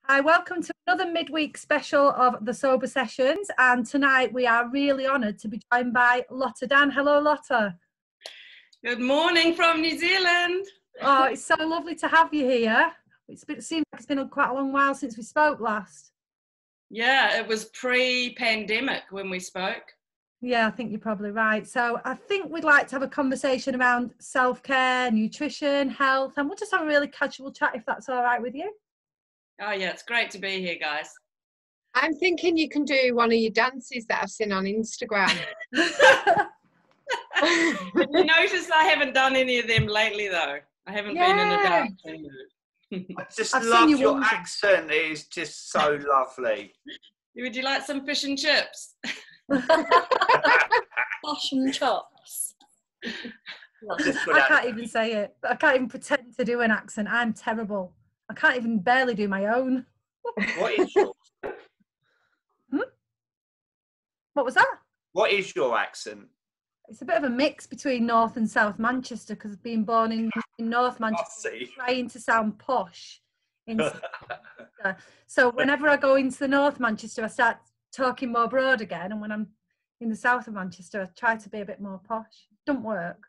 Hi, welcome to another midweek special of the Sober Sessions, and tonight we are really honoured to be joined by Lotta Dann. Hello, Lotta. Good morning from New Zealand. Oh, it's so lovely to have you here. It seems like it's been quite a long while since we spoke last. Yeah, it was pre-pandemic when we spoke. Yeah, I think you're probably right. So I think we'd like to have a conversation around self-care, nutrition, health, and we'll just have a really casual chat if that's all right with you. Oh yeah, it's great to be here, guys. I'm thinking you can do one of your dances that I've seen on Instagram. Have you noticed I haven't done any of them lately, though? I haven't been in a dancing mood. I just love your accent. It is just so lovely. Would you like some fish and chips? Fish and chops. I can't even say it. I can't even pretend to do an accent. I'm terrible. I can't even barely do my own. What is yours? What was that? What is your accent? It's a bit of a mix between North and South Manchester, because I've been born in North Manchester, trying to sound posh. So whenever I go into the North Manchester, I start talking more broad again, and when I'm in the South of Manchester, I try to be a bit more posh. Don't work.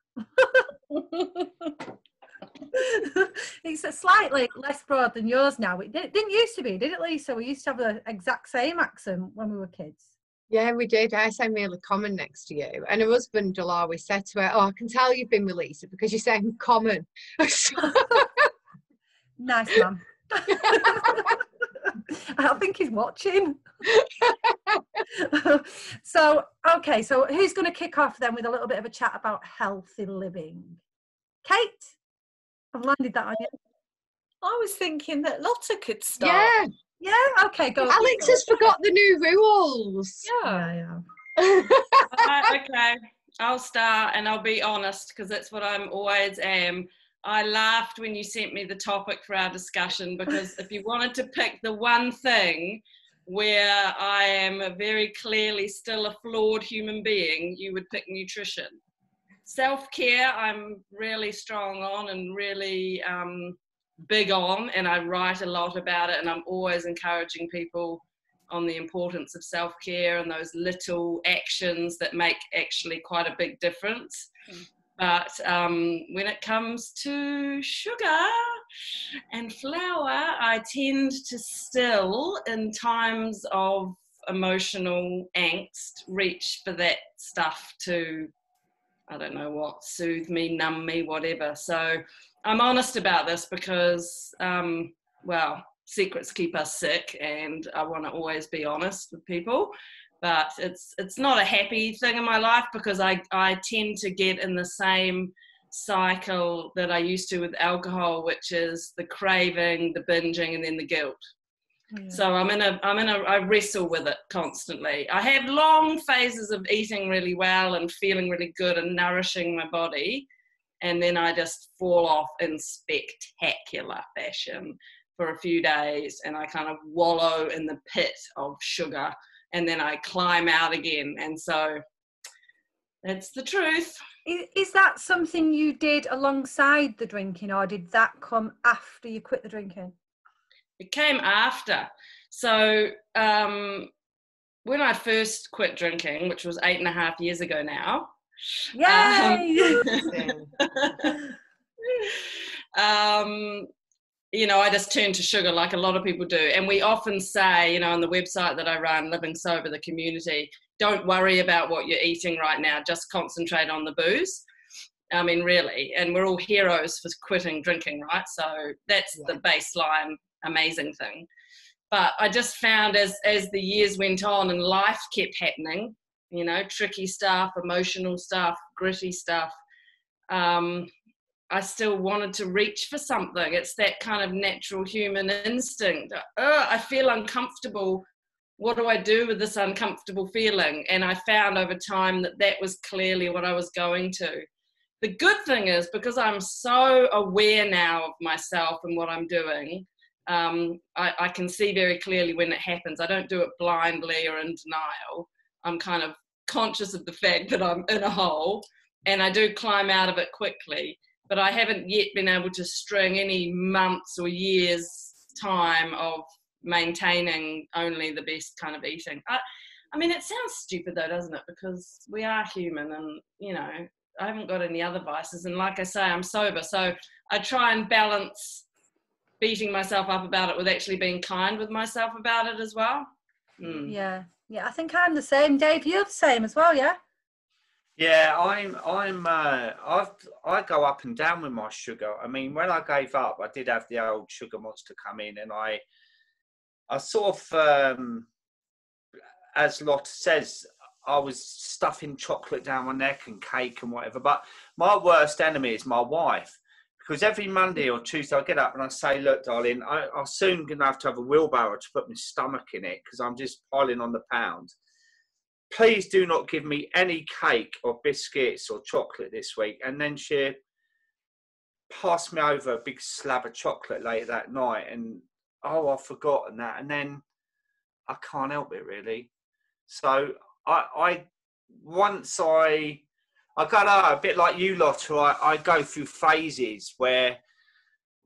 It's a slightly less broad than yours now. It didn't used to be, did it, Lisa? We used to have the exact same accent when we were kids. Yeah, we did. I sound really common next to you. And her husband will always say to her, "Oh, I can tell you've been with Lisa because you sound common." Nice, man. I think he's watching. So who's going to kick off then with a little bit of a chat about healthy living? Kate, I've landed that on you. I was thinking that Lotta could start. Yeah, okay, go. Alex has forgot the new rules. Yeah. Okay, I'll start, and I'll be honest, because that's what I'm always am. I laughed when you sent me the topic for our discussion, because if you wanted to pick the one thing where I am very clearly still a flawed human being, you would pick nutrition. Self-care, I'm really strong on and really big on, and I write a lot about it, and I'm always encouraging people on the importance of self-care and those little actions that make actually quite a big difference. But when it comes to sugar and flour, I tend to still, in times of emotional angst, reach for that stuff to, I don't know what, soothe me, numb me, whatever. So I'm honest about this because, secrets keep us sick, and I want to always be honest with people. But it's not a happy thing in my life, because I tend to get in the same cycle that I used to with alcohol, which is the craving, the binging, and then the guilt. Yeah. So I wrestle with it constantly. I have long phases of eating really well and feeling really good and nourishing my body, and then I just fall off in spectacular fashion for a few days, and I kind of wallow in the pit of sugar, and then I climb out again. And so that's the truth. Is that something you did alongside the drinking, or did that come after you quit the drinking? It came after. So when I first quit drinking, which was 8.5 years ago now. Yay! I just turned to sugar like a lot of people do. And we often say, on the website that I run, Living Sober, the community, don't worry about what you're eating right now, just concentrate on the booze. I mean, really. And we're all heroes for quitting drinking, right? So that's the baseline amazing thing. But I just found as the years went on and life kept happening, tricky stuff, emotional stuff, gritty stuff, I still wanted to reach for something. It's that kind of natural human instinct. I feel uncomfortable. What do I do with this uncomfortable feeling? And I found over time that was clearly what I was going to. The good thing is, because I'm so aware now of myself and what I'm doing, I can see very clearly when it happens. I don't do it blindly or in denial. I'm kind of conscious of the fact that I'm in a hole, and I do climb out of it quickly. but I haven't yet been able to string any months or years time of maintaining only the best kind of eating. I mean, it sounds stupid though, doesn't it? Because we are human, and you know, I haven't got any other vices, and like I say, I'm sober, so I try and balance beating myself up about it with actually being kind with myself about it as well. Yeah, I think I'm the same. Dave, you're the same as well, yeah? Yeah, I go up and down with my sugar. I mean, when I gave up, I did have the old sugar monster come in, and I sort of, as Lotta says, I was stuffing chocolate down my neck and cake and whatever. But my worst enemy is my wife, because every Monday or Tuesday I get up and I say, look, darling, I'm soon going to have a wheelbarrow to put my stomach in it because I'm just piling on the pounds. Please do not give me any cake or biscuits or chocolate this week. And then she passed me over a big slab of chocolate later that night, and I've forgotten that. And then I can't help it really. So I got a bit like you lot, I go through phases where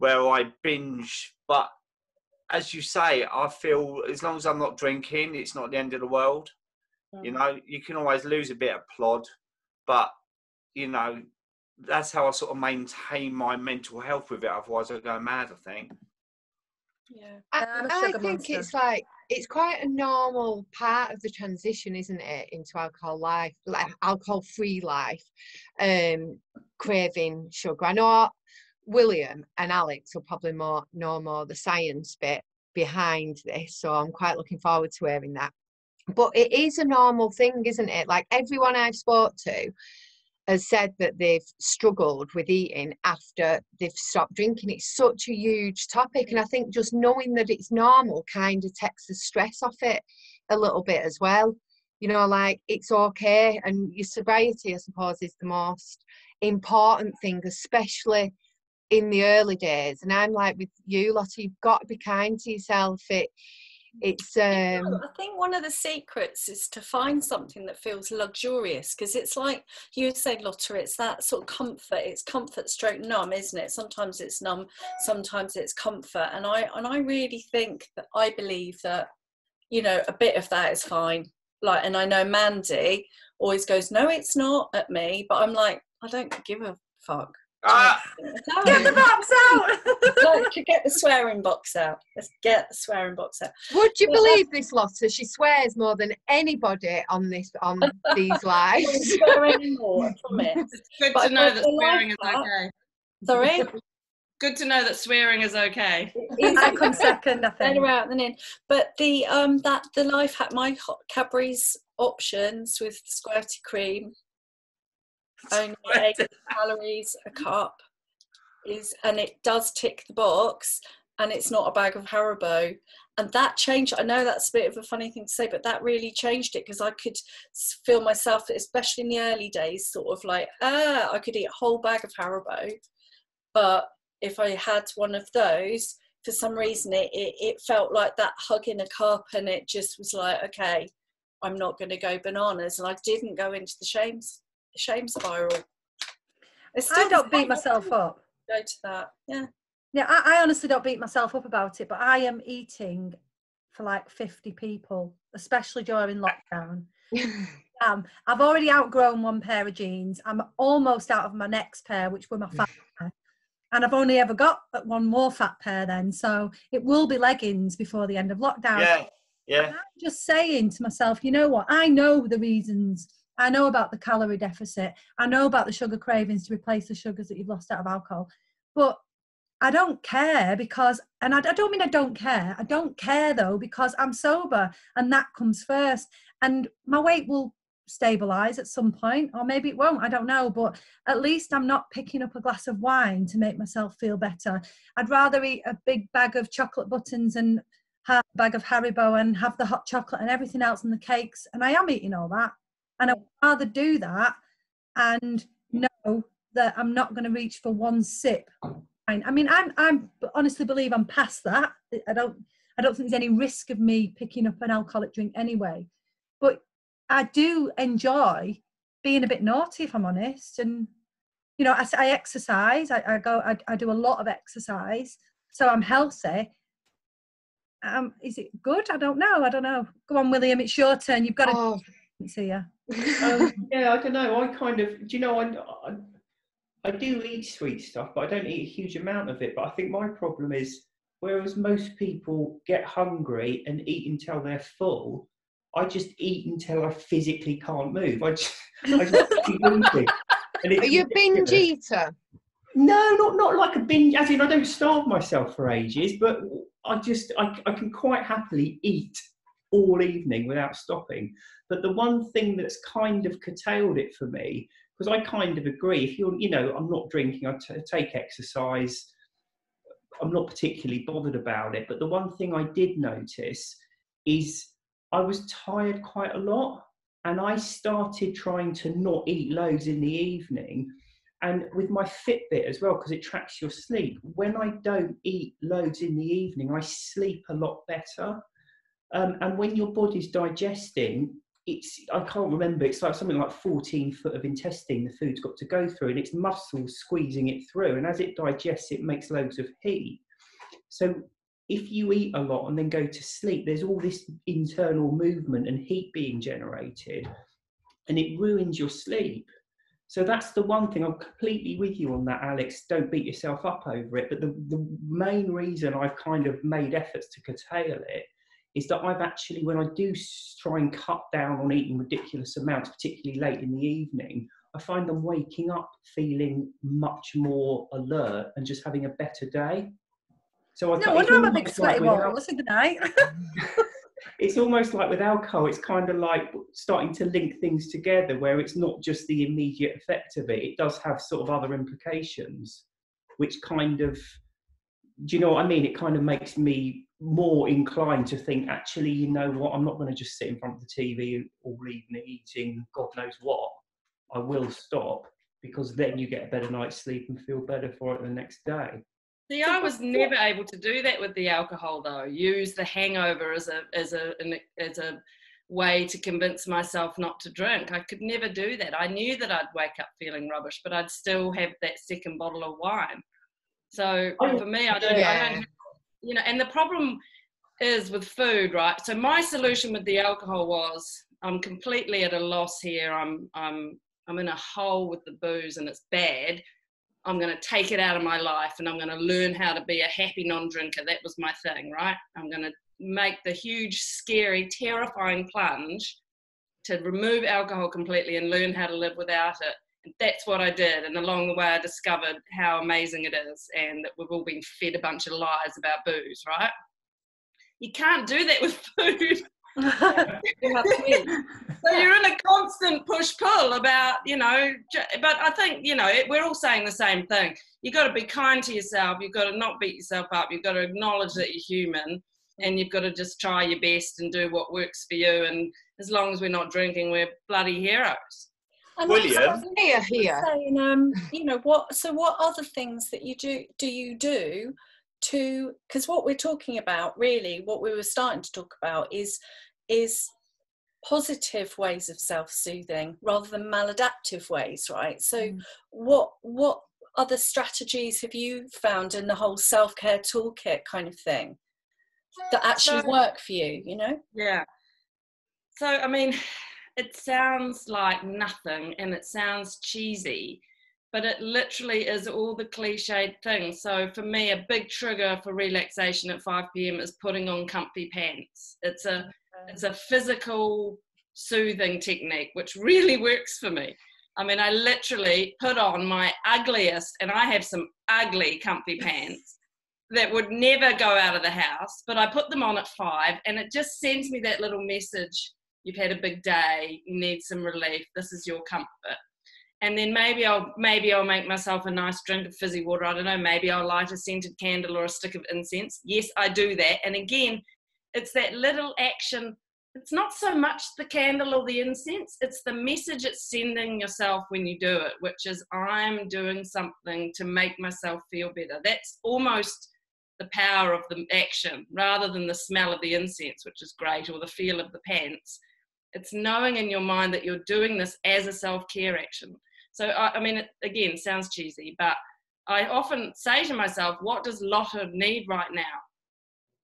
I binge, but as you say, I feel as long as I'm not drinking, it's not the end of the world. You know, you can always lose a bit of plod, but you know, that's how I sort of maintain my mental health with it. Otherwise I go mad, I think. Yeah, I think it's like, it's quite a normal part of the transition, isn't it, into alcohol life, like alcohol-free life, craving sugar. I know William and Alex will probably know more the science bit behind this, so I'm quite looking forward to hearing that. But it is a normal thing, isn't it? Like, everyone I've spoke to has said that they've struggled with eating after they've stopped drinking. It's such a huge topic, and I think just knowing that it's normal kind of takes the stress off it a little bit as well. You know, like, it's okay, and your sobriety, I suppose, is the most important thing, especially in the early days. And I'm like with you, Lotta, you've got to be kind to yourself. It's I think one of the secrets is to find something that feels luxurious, because it's like you said, Lotta, it's that sort of comfort. It's comfort stroke numb, isn't it? Sometimes it's numb, sometimes it's comfort. And I really think that, I believe that, you know, a bit of that is fine. Like, and I know Mandy always goes, no, it's not, at me, but I'm like, I don't give a fuck. Get the box out! Like, get the swearing box out. Let's get the swearing box out. Would you believe this, Lotta? She swears more than anybody on these lives. I don't swear anymore, I promise. It's good But to know that swearing is okay. Sorry? Good to know that swearing is okay. I come second, I think. Better out than in. But the life hack, my hot Cadbury's options with squirty cream, only 8 calories a cup, and it does tick the box, and it's not a bag of Haribo. And that changed. I know that's a bit of a funny thing to say, but that really changed it, because I could feel myself, especially in the early days, sort of like, I could eat a whole bag of Haribo, but if I had one of those, for some reason it felt like that hug in a cup, and it just was like, okay, I'm not going to go bananas. And I didn't go into the shame spiral. I don't beat myself up. Go to that. Yeah, I honestly don't beat myself up about it, but I am eating for like 50 people, especially during lockdown. I've already outgrown one pair of jeans. I'm almost out of my next pair, which were my fat pair. And I've only ever got one more fat pair then. So it will be leggings before the end of lockdown. Yeah. And I'm just saying to myself, you know what? I know the reasons. I know about the calorie deficit. I know about the sugar cravings to replace the sugars that you've lost out of alcohol. But I don't care because, and I don't mean I don't care. I don't care though, because I'm sober and that comes first. And my weight will stabilize at some point, or maybe it won't, I don't know, but at least I'm not picking up a glass of wine to make myself feel better. I'd rather eat a big bag of chocolate buttons and half a bag of Haribo and have the hot chocolate and everything else and the cakes, and I am eating all that, and I'd rather do that and know that I'm not going to reach for one sip. I mean, I'm honestly believe I'm past that. I don't think there's any risk of me picking up an alcoholic drink anyway, but I do enjoy being a bit naughty, if I'm honest, and you know, I exercise. I do a lot of exercise, so I'm healthy. Is it good? I don't know. Go on, William. It's your turn. You've got to see ya. Yeah, I don't know. I kind of, do you know, I do eat sweet stuff, but I don't eat a huge amount of it. But I think my problem is, whereas most people get hungry and eat until they're full, I just eat until I physically can't move. I just keep eating. Are you a binge eater? No, not like a binge, as in I don't starve myself for ages, but I can quite happily eat all evening without stopping. But the one thing that's kind of curtailed it for me, because I kind of agree, if you're, you know, I'm not drinking, I take exercise, I'm not particularly bothered about it. But the one thing I did notice is I was tired quite a lot, and I started trying to not eat loads in the evening. And with my Fitbit as well, because it tracks your sleep, when I don't eat loads in the evening, I sleep a lot better. And when your body's digesting, I can't remember, it's like something like 14 foot of intestine the food's got to go through, and it's muscles squeezing it through. And as it digests, it makes loads of heat. So if you eat a lot and then go to sleep, there's all this internal movement and heat being generated, and it ruins your sleep. So that's the one thing. I'm completely with you on that, Alex. Don't beat yourself up over it. But the main reason I've kind of made efforts to curtail it is that I've actually, when I do try and cut down on eating ridiculous amounts, particularly late in the evening, I find I'm waking up feeling much more alert and just having a better day. So no wonder I'm a big sweaty wall. Listen to night. It's almost like with alcohol, it's kind of like starting to link things together, where it's not just the immediate effect of it. It does have sort of other implications, which kind of, do you know what I mean? It kind of makes me more inclined to think, actually, you know what, I'm not going to just sit in front of the TV all evening eating God knows what. I will stop, because then you get a better night's sleep and feel better for it the next day. See, I was never able to do that with the alcohol, though. Use the hangover as a way to convince myself not to drink. I could never do that. I knew that I'd wake up feeling rubbish, but I'd still have that second bottle of wine. So for me, I don't, you know. And the problem is with food, right? So my solution with the alcohol was, I'm completely at a loss here. I'm in a hole with the booze, and it's bad. I'm going to take it out of my life, and I'm going to learn how to be a happy non-drinker. That was my thing, right? I'm going to make the huge, scary, terrifying plunge to remove alcohol completely and learn how to live without it. And that's what I did. And along the way, I discovered how amazing it is, and that we've all been fed a bunch of lies about booze, right? You can't do that with food. So you're in a constant push-pull about, you know, but I think, you know, we're all saying the same thing. You've got to be kind to yourself. You've got to not beat yourself up. You've got to acknowledge that you're human, and you've got to just try your best and do what works for you. And as long as we're not drinking, we're bloody heroes. And William, here. Saying, you know, what other things that you do to, because what we're talking about, really, what we were starting to talk about is positive ways of self-soothing rather than maladaptive ways, right? So what other strategies have you found in the whole self-care toolkit kind of thing that actually work for you, you know? Yeah. So, I mean, it sounds like nothing and it sounds cheesy, but it literally is all the cliched things. So for me, a big trigger for relaxation at 5 p.m. is putting on comfy pants. It's a physical soothing technique, which really works for me. I mean, I literally put on my ugliest, and I have some ugly comfy pants that would never go out of the house, but I put them on at 5, and it just sends me that little message. You've had a big day, you need some relief, this is your comfort. And then maybe I'll make myself a nice drink of fizzy water. I don't know, maybe I'll light a scented candle or a stick of incense. Yes, I do that. And again, it's that little action. It's not so much the candle or the incense, it's the message it's sending yourself when you do it, which is I'm doing something to make myself feel better. That's almost the power of the action rather than the smell of the incense, which is great, or the feel of the pants. It's knowing in your mind that you're doing this as a self-care action. So, I mean, it, again, sounds cheesy, but I often say to myself, what does Lotta need right now?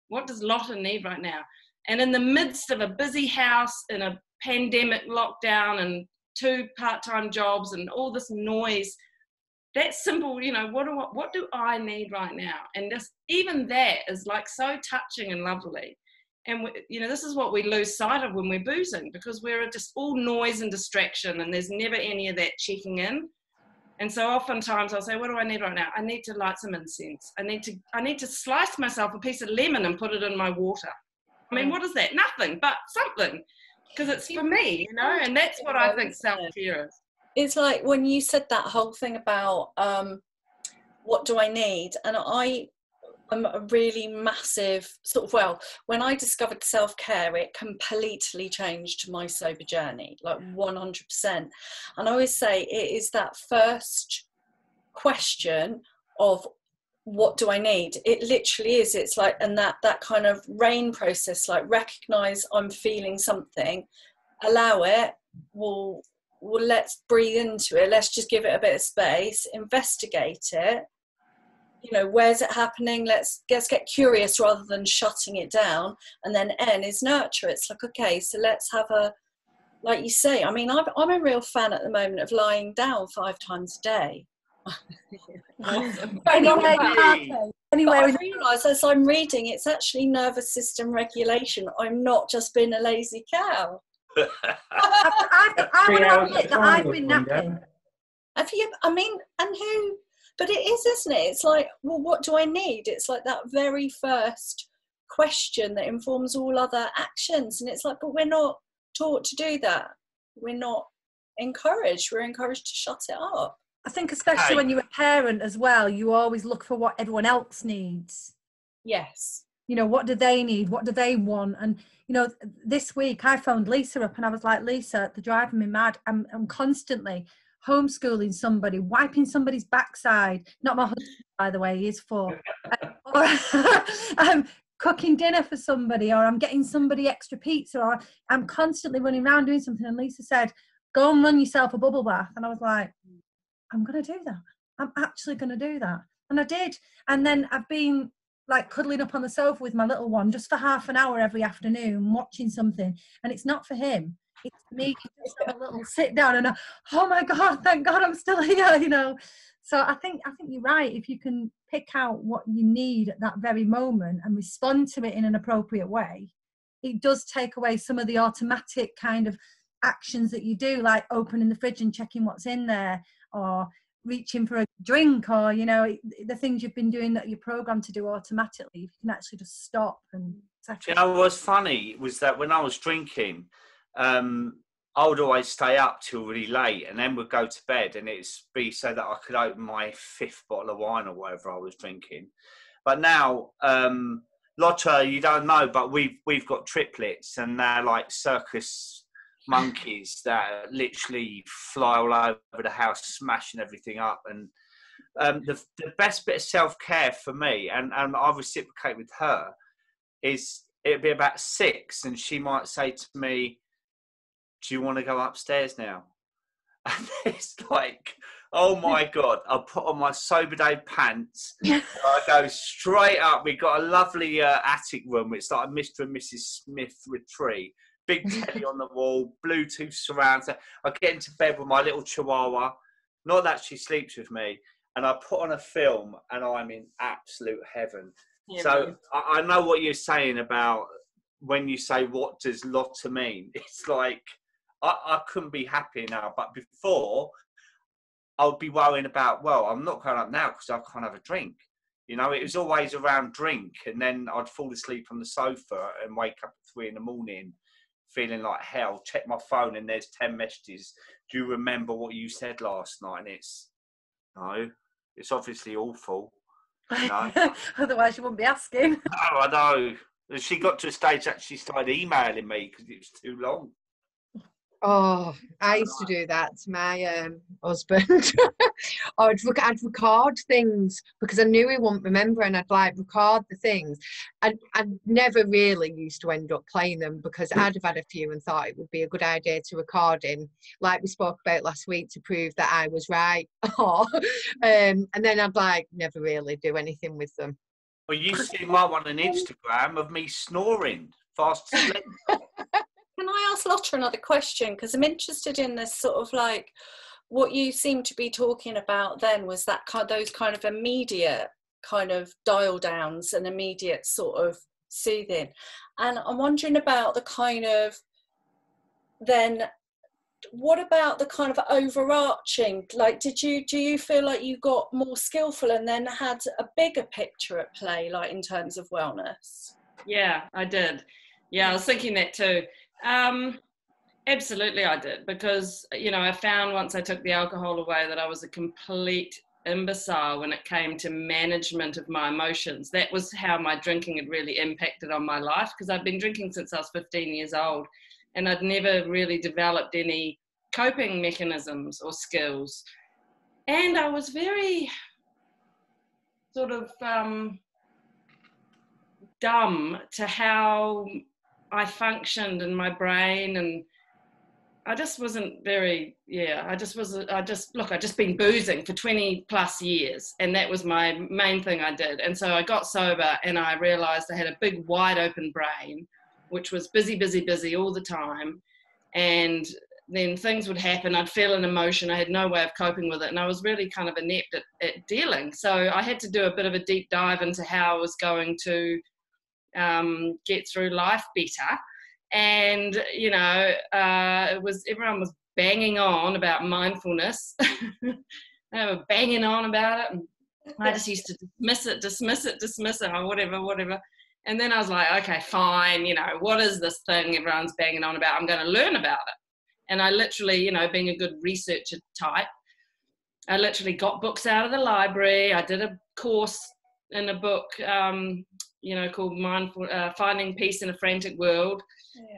What does Lotta need right now? And in the midst of a busy house, in a pandemic lockdown and 2 part-time jobs and all this noise, that simple, you know, what do I need right now? And this, even that is like so touching and lovely. And, you know, this is what we lose sight of when we're boozing, because we're just all noise and distraction, and there's never any of that checking in. And so oftentimes I'll say, what do I need right now? I need to light some incense. I need to slice myself a piece of lemon and put it in my water. I mean, what is that? Nothing, but something, because it's for me, you know, and that's what I think self-care is. It's like when you said that whole thing about what do I need? And I'm a really massive sort of, well, when I discovered self-care, it completely changed my sober journey, like 100%. And I always say it is that first question of what do I need? It literally is. It's like, and that kind of RAIN process, like recognize I'm feeling something, allow it, well, let's breathe into it, let's just give it a bit of space, investigate it, you know, where's it happening, let's get curious rather than shutting it down. And then N is nurture. It's like, okay, so let's have a, like you say, I mean, I'm a real fan at the moment of lying down 5 times a day. Awesome. Anyway, I realise as I'm reading, it's actually nervous system regulation. I'm not just being a lazy cow. I want to admit that I've been napping. Have you? I mean, and who? But it is, isn't it? It's like, well, what do I need? It's like that very first question that informs all other actions. And it's like, but we're not taught to do that. We're not encouraged. We're encouraged to shut it up. I think especially when you're a parent as well, you always look for what everyone else needs. Yes. You know, what do they need? What do they want? And, you know, this week I phoned Lisa up and I was like, Lisa, they're driving me mad. I'm constantly homeschooling somebody, wiping somebody's backside. Not my husband, by the way, he is 4. Or I'm cooking dinner for somebody, or I'm getting somebody extra pizza, or I'm constantly running around doing something. And Lisa said, go and run yourself a bubble bath. And I was like, I'm going to do that. I'm actually going to do that. And I did. And then I've been like cuddling up on the sofa with my little one just for half an hour every afternoon, watching something. And it's not for him. It's for me to just have a little sit down and, oh my God, thank God I'm still here, you know. So I think you're right. If you can pick out what you need at that very moment and respond to it in an appropriate way, it does take away some of the automatic kind of actions that you do, like opening the fridge and checking what's in there, or reaching for a drink, or, you know, the things you've been doing that you're programmed to do automatically. You can actually just stop and you know what's funny was that when I was drinking, I would always stay up till really late and then would go to bed, and it'd be so that I could open my 5th bottle of wine or whatever I was drinking. But now, Lotta, you don't know, but we've got triplets, and they're like circus monkeys that literally fly all over the house, smashing everything up. And the best bit of self-care for me, and I reciprocate with her, is it'd be about 6 and she might say to me, do you want to go upstairs now? And it's like, oh my God, I put on my sober day pants. I go straight up. We got a lovely attic room. It's like a Mr. and Mrs. Smith retreat. Big telly on the wall, Bluetooth surround. I get into bed with my little chihuahua. Not that she sleeps with me. And I put on a film and I'm in absolute heaven. Yeah, so I know what you're saying about when you say, what does Lotta mean? It's like, I couldn't be happier now. But before, I would be worrying about, well, I'm not going up now because I can't have a drink. You know, it was always around drink. And then I'd fall asleep on the sofa and wake up at 3 a.m, feeling like hell, check my phone and there's 10 messages. Do you remember what you said last night? And it's, no, it's obviously awful. You know? Otherwise you wouldn't be asking. No, I know. She got to a stage that she started emailing me because it was too long. Oh, I used to do that to my husband. Or I'd record things because I knew he wouldn't remember, and I'd like record the things. I never really used to end up playing them because I'd have had a few and thought it would be a good idea to record him, like we spoke about last week, to prove that I was right. And then I'd like never really do anything with them. Well, you see my one on Instagram of me snoring fast asleep. Can I ask Lotta another question? Because I'm interested in this sort of like, what you seem to be talking about then was that those kind of immediate kind of dial downs and immediate sort of soothing. And I'm wondering about the kind of, then what about the kind of overarching, like do you feel like you got more skillful and then had a bigger picture at play, like in terms of wellness? Yeah, I did. Yeah, I was thinking that too. Absolutely I did, because I found once I took the alcohol away that I was a complete imbecile when it came to management of my emotions. That was how my drinking had really impacted on my life, because I'd been drinking since I was 15 years old and I'd never really developed any coping mechanisms or skills, and I was very sort of dumb to how I functioned in my brain, and I just wasn't very, I just been boozing for 20 plus years, and that was my main thing I did. And so I got sober and I realized I had a big wide open brain, which was busy all the time. And then things would happen, I'd feel an emotion, I had no way of coping with it, and I was really kind of inept at dealing. So I had to do a bit of a deep dive into how I was going to get through life better. And everyone was banging on about mindfulness. They were banging on about it, and I just used to dismiss it, or whatever. And then I was like, okay, fine, what is this thing everyone's banging on about? I'm going to learn about it. And I literally, being a good researcher type, I literally got books out of the library. I did a course in a book, called Finding Peace in a Frantic World.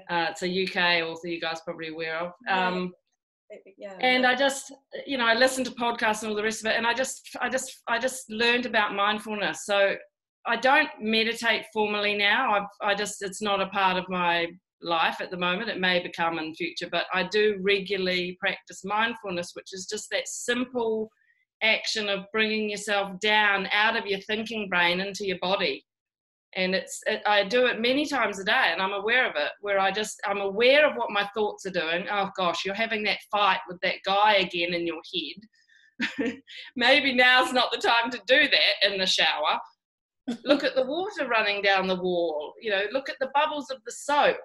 Yeah. It's a UK author, you guys probably aware of. And I just, I listened to podcasts and all the rest of it, and I just learned about mindfulness. So I don't meditate formally now. It's not a part of my life at the moment. It may become in future, but I do regularly practice mindfulness, which is just that simple action of bringing yourself down out of your thinking brain into your body. And I do it many times a day, and I'm aware of it, where I'm aware of what my thoughts are doing. Oh gosh, you're having that fight with that guy again in your head. Maybe now's not the time to do that in the shower. Look at the water running down the wall, look at the bubbles of the soap.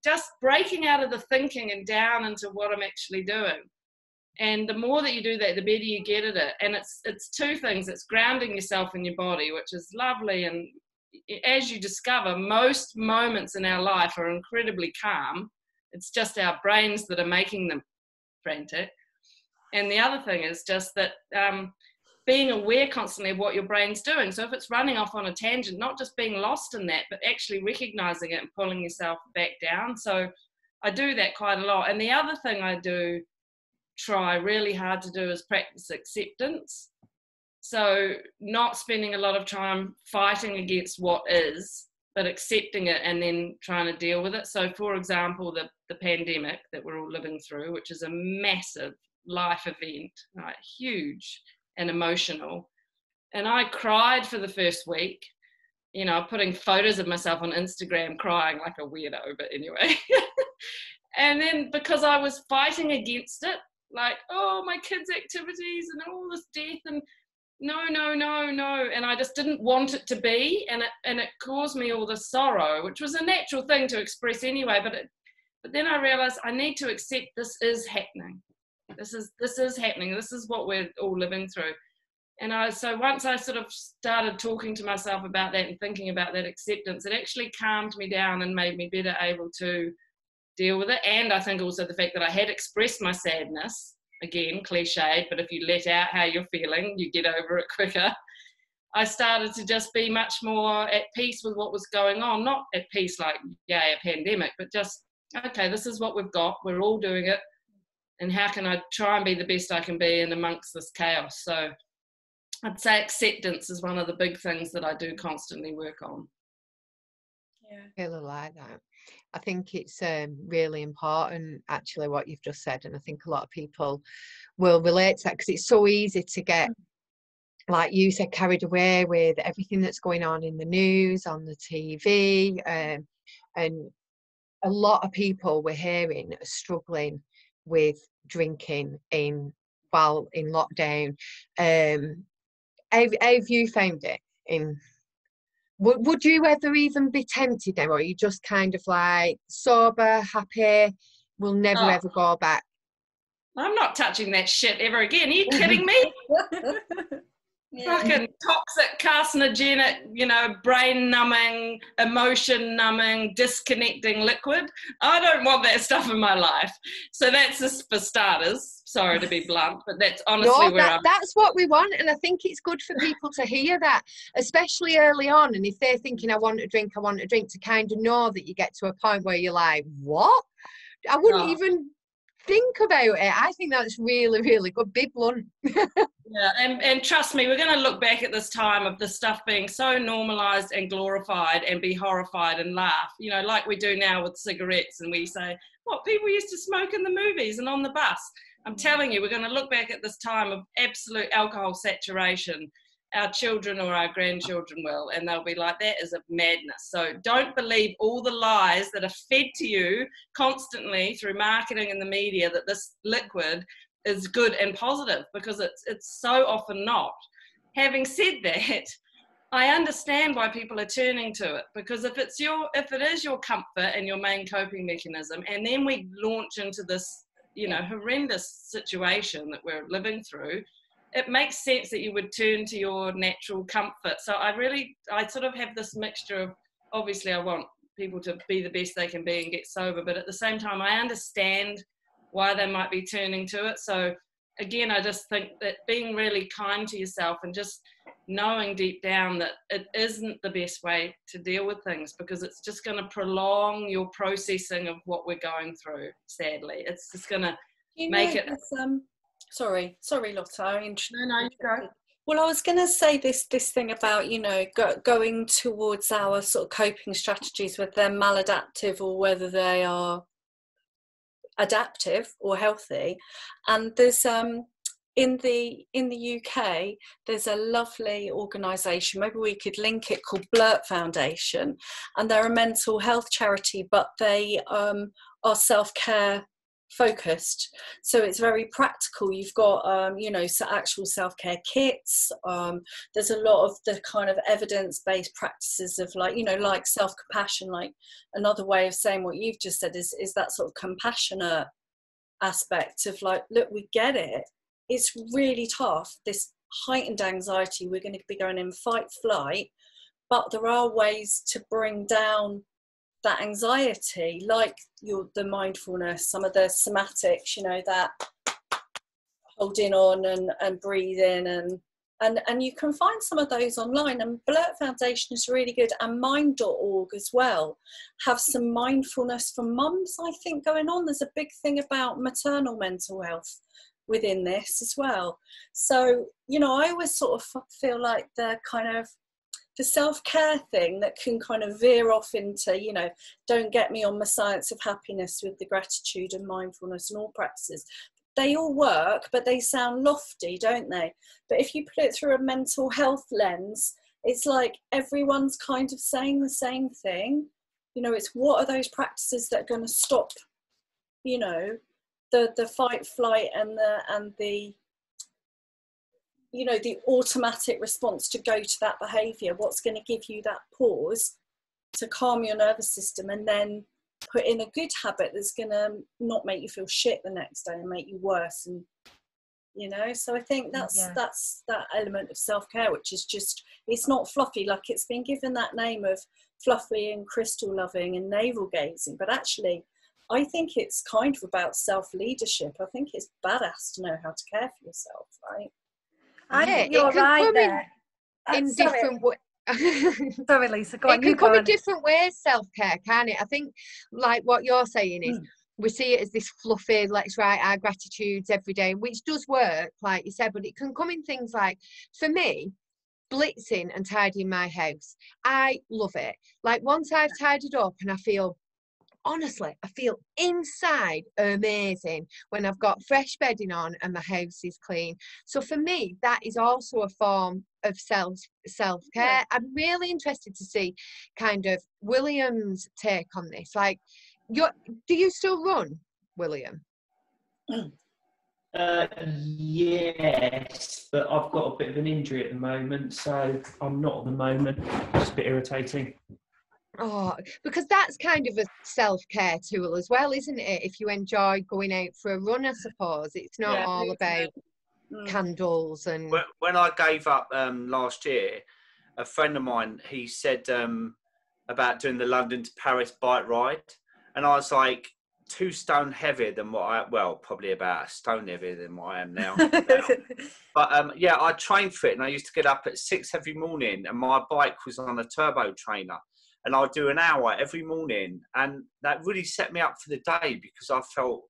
Just breaking out of the thinking and down into what I'm actually doing. And the more that you do that, the better you get at it. And it's two things. It's grounding yourself in your body, which is lovely. And as you discover, most moments in our life are incredibly calm. It's just our brains that are making them frantic. And the other thing is just that being aware constantly of what your brain's doing. So if it's running off on a tangent, not just being lost in that, but actually recognizing it and pulling yourself back down. So I do that quite a lot. And the other thing I do try really hard to do is practice acceptance. So not spending a lot of time fighting against what is, but accepting it and then trying to deal with it. So for example, the pandemic that we're all living through, which is a massive life event, right? Huge and emotional. And I cried for the first week, putting photos of myself on Instagram crying like a weirdo, but anyway. And then because I was fighting against it, like, oh, my kids' activities and all this death, and no. And I just didn't want it to be. And it caused me all this sorrow, which was a natural thing to express anyway. But then I realized I need to accept this is happening. This is happening. This is what we're all living through. And so once I sort of started talking to myself about that and thinking about that acceptance, it actually calmed me down and made me better able to deal with it. And I think also the fact that I had expressed my sadness, again, cliched, but if you let out how you're feeling, you get over it quicker. I started to just be much more at peace with what was going on. Not at peace like, a pandemic, but just okay, this is what we've got, we're all doing it, and how can I try and be the best I can be in amongst this chaos? So I'd say acceptance is one of the big things that I do constantly work on. Yeah, I really like that. I think it's really important, actually, what you've just said, and I think a lot of people will relate to that, because it's so easy to get, like you said, carried away with everything that's going on in the news, on the TV, and a lot of people we're hearing are struggling with drinking while in lockdown. Have you found it in? Would you ever even be tempted now, or are you just kind of like sober, happy, will never ever go back? I'm not touching that shit ever again. Are you kidding me? Fucking toxic, carcinogenic, you know, brain numbing, emotion numbing, disconnecting liquid. I don't want that stuff in my life. So that's just for starters. Sorry to be blunt, but that's honestly that's what we want, and I think it's good for people to hear that, especially early on. And if they're thinking, I want a drink, to kind of know that you get to a point where you're like, what? I wouldn't even think about it. I think that's really, really good. Be blunt. Yeah, and trust me, we're going to look back at this time of the stuff being so normalised and glorified and be horrified and laugh, you know, like we do now with cigarettes, and we say, what, people used to smoke in the movies and on the bus. I'm telling you, we're going to look back at this time of absolute alcohol saturation. Our children or our grandchildren will, and they'll be like, that is a madness. So don't believe all the lies that are fed to you constantly through marketing and the media that this liquid is good and positive, because it's so often not. Having said that, I understand why people are turning to it, because if it is your comfort and your main coping mechanism, and then we launch into this, you know, horrendous situation that we're living through, it makes sense that you would turn to your natural comfort. So I sort of have this mixture of, obviously I want people to be the best they can be and get sober, but at the same time I understand why they might be turning to it. So again, I just think that being really kind to yourself and just knowing deep down that it isn't the best way to deal with things, because it's just going to prolong your processing of what we're going through, sadly. It's just going to make it... Sorry, Lotta. No, you go. Well, I was going to say this thing about, you know, going towards our sort of coping strategies, whether they're maladaptive or whether they are adaptive or healthy. And there's in the UK, there's a lovely organisation, maybe we could link it, called Blurt Foundation, and they're a mental health charity, but they are self-care focused, so it's very practical. You've got you know, so actual self-care kits. There's a lot of the kind of evidence-based practices of, like, you know, like self-compassion. Like, another way of saying what you've just said is that sort of compassionate aspect of, like, look, we get it, it's really tough, this heightened anxiety, we're going to be going in fight flight, but there are ways to bring down that anxiety, like the mindfulness, some of the somatics, you know, that holding on and breathing, and you can find some of those online, and Blurt Foundation is really good, and mind.org as well have some mindfulness for mums, I think, going on. There's a big thing about maternal mental health within this as well. So, you know, I always sort of feel like the kind of the self-care thing that can kind of veer off into, you know, don't get me on my science of happiness with the gratitude and mindfulness and all practices. They all work, but they sound lofty, don't they? But if you put it through a mental health lens, it's like everyone's kind of saying the same thing. You know, it's what are those practices that are going to stop, you know, the fight, flight, and the you know, the automatic response to go to that behaviour. What's going to give you that pause to calm your nervous system, and then put in a good habit that's going to not make you feel shit the next day and make you worse. And, you know, so I think that's that element of self-care, which is just, it's not fluffy, like it's been given that name of fluffy and crystal loving and navel gazing, but actually I think it's kind of about self-leadership. I think it's badass to know how to care for yourself, right? I think you're right there. In different ways. Sorry, Lisa, go on. It can come in different ways, self-care, can't it? I think, like what you're saying is, we see it as this fluffy, let's write our gratitudes every day, which does work, like you said, but it can come in things like, for me, blitzing and tidying my house. I love it. Like, once I've tidied up and I feel inside amazing when I've got fresh bedding on and my house is clean. So for me, that is also a form of self-care. Yeah. I'm really interested to see kind of William's take on this. Like, do you still run, William? Yes, but I've got a bit of an injury at the moment, so I'm not at the moment. It's a bit irritating. Oh, because that's kind of a self-care tool as well, isn't it? If you enjoy going out for a run, I suppose. It's not all about candles and... When I gave up last year, a friend of mine, he said about doing the London to Paris bike ride. And I was like, 2 stone heavier than probably about 1 stone heavier than what I am now. But yeah, I trained for it, and I used to get up at 6 every morning, and my bike was on a turbo trainer, and I'd do an hour every morning, and that really set me up for the day because I felt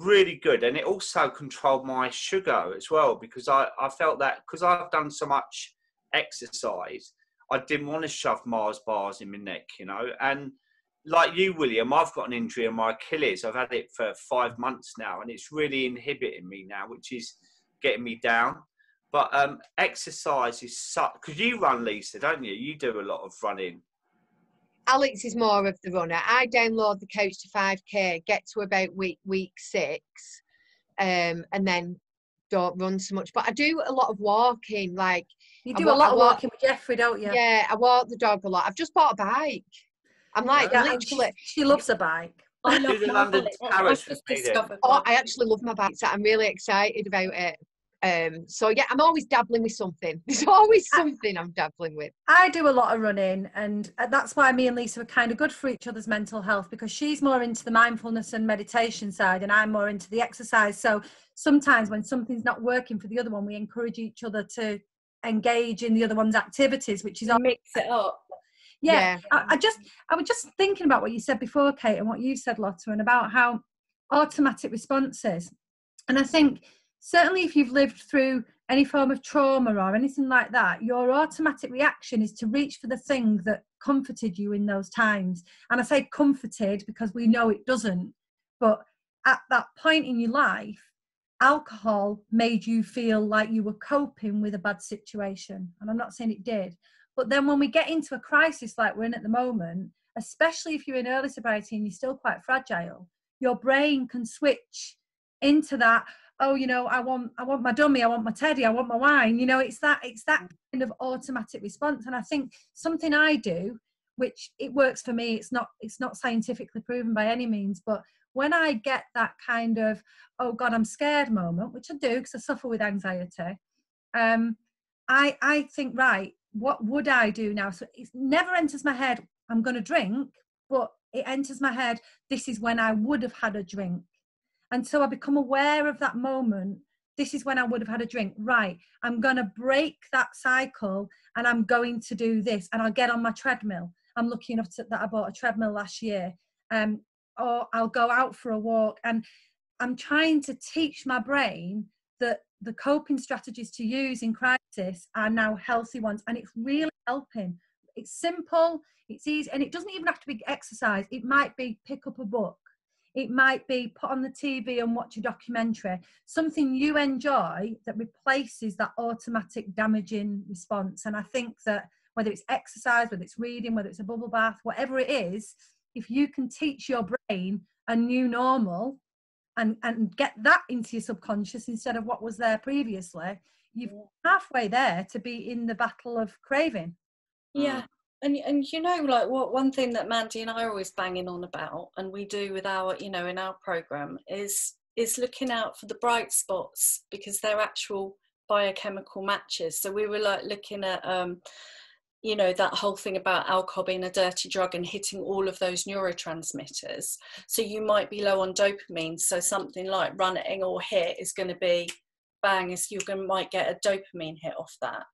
really good. And it also controlled my sugar as well, because I felt that because I've done so much exercise, I didn't want to shove Mars bars in my neck, you know. And like you, William, I've got an injury on my Achilles. I've had it for 5 months now, and it's really inhibiting me now, which is getting me down. But exercise is such... Because you run, Lisa, don't you? You do a lot of running. Alex is more of the runner. I download the Couch to 5K, get to about week 6, and then don't run so much. But I do a lot of walking. Like, you do a lot of walking with Jeffrey, don't you? Yeah, I walk the dog a lot. I've just bought a bike. I'm like, literally... She loves a bike. I love the London to Paris with me then. Oh, I actually love my bike, so I'm really excited about it. So yeah, I'm always dabbling with something. There's always something I'm dabbling with. I do a lot of running, and that's why me and Lisa are kind of good for each other's mental health, because she's more into the mindfulness and meditation side, and I'm more into the exercise. So sometimes when something's not working for the other one, we encourage each other to engage in the other one's activities, which is mix it up. Yeah. I was just thinking about what you said before, Kate, and what you said, Lotta, and about how automatic responses. And I think certainly if you've lived through any form of trauma or anything like that, your automatic reaction is to reach for the thing that comforted you in those times. And I say comforted because we know it doesn't. But at that point in your life, alcohol made you feel like you were coping with a bad situation. And I'm not saying it did. But then when we get into a crisis like we're in at the moment, especially if you're in early sobriety and you're still quite fragile, your brain can switch into that, oh, you know, I want my dummy, I want my teddy, I want my wine. You know, it's that kind of automatic response. And I think something I do, which it works for me, it's not scientifically proven by any means, but when I get that kind of, oh God, I'm scared moment, which I do because I suffer with anxiety, I think, right, what would I do now? So it never enters my head, I'm going to drink, but it enters my head, this is when I would have had a drink. And so I become aware of that moment. This is when I would have had a drink. Right, I'm going to break that cycle and I'm going to do this. And I'll get on my treadmill. I'm lucky enough that I bought a treadmill last year. Or I'll go out for a walk. And I'm trying to teach my brain that the coping strategies to use in crisis are now healthy ones. And it's really helping. It's simple, it's easy, and it doesn't even have to be exercise. It might be pick up a book. It might be put on the TV and watch a documentary. Something you enjoy that replaces that automatic damaging response. And I think that whether it's exercise, whether it's reading, whether it's a bubble bath, whatever it is, if you can teach your brain a new normal and get that into your subconscious instead of what was there previously, you're halfway there to be in the battle of craving. Yeah. And you know, like one thing that Mandy and I are always banging on about, and we do with our, you know, in our program, is looking out for the bright spots, because they're actual biochemical matches. So we were like looking at, you know, that whole thing about alcohol being a dirty drug and hitting all of those neurotransmitters. So you might be low on dopamine. So something like running or HIIT is going to be bang, might get a dopamine hit off that.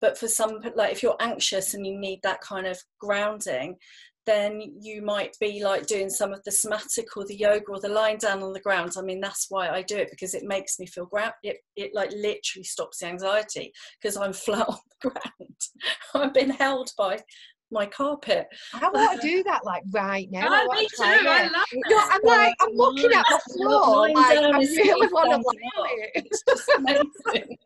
But for some, like if you're anxious and you need that kind of grounding, then you might be like doing some of the somatic or the yoga or the lying down on the ground. I mean, that's why I do it, because it makes me feel it like literally stops the anxiety, because I'm flat on the ground. I've been held by my carpet. I want to do that like right now. Oh, I want me to try too. I it. love No, that. I'm like, I'm looking at the floor. Lying Like, down I is really want to standing play up. it. It's just amazing.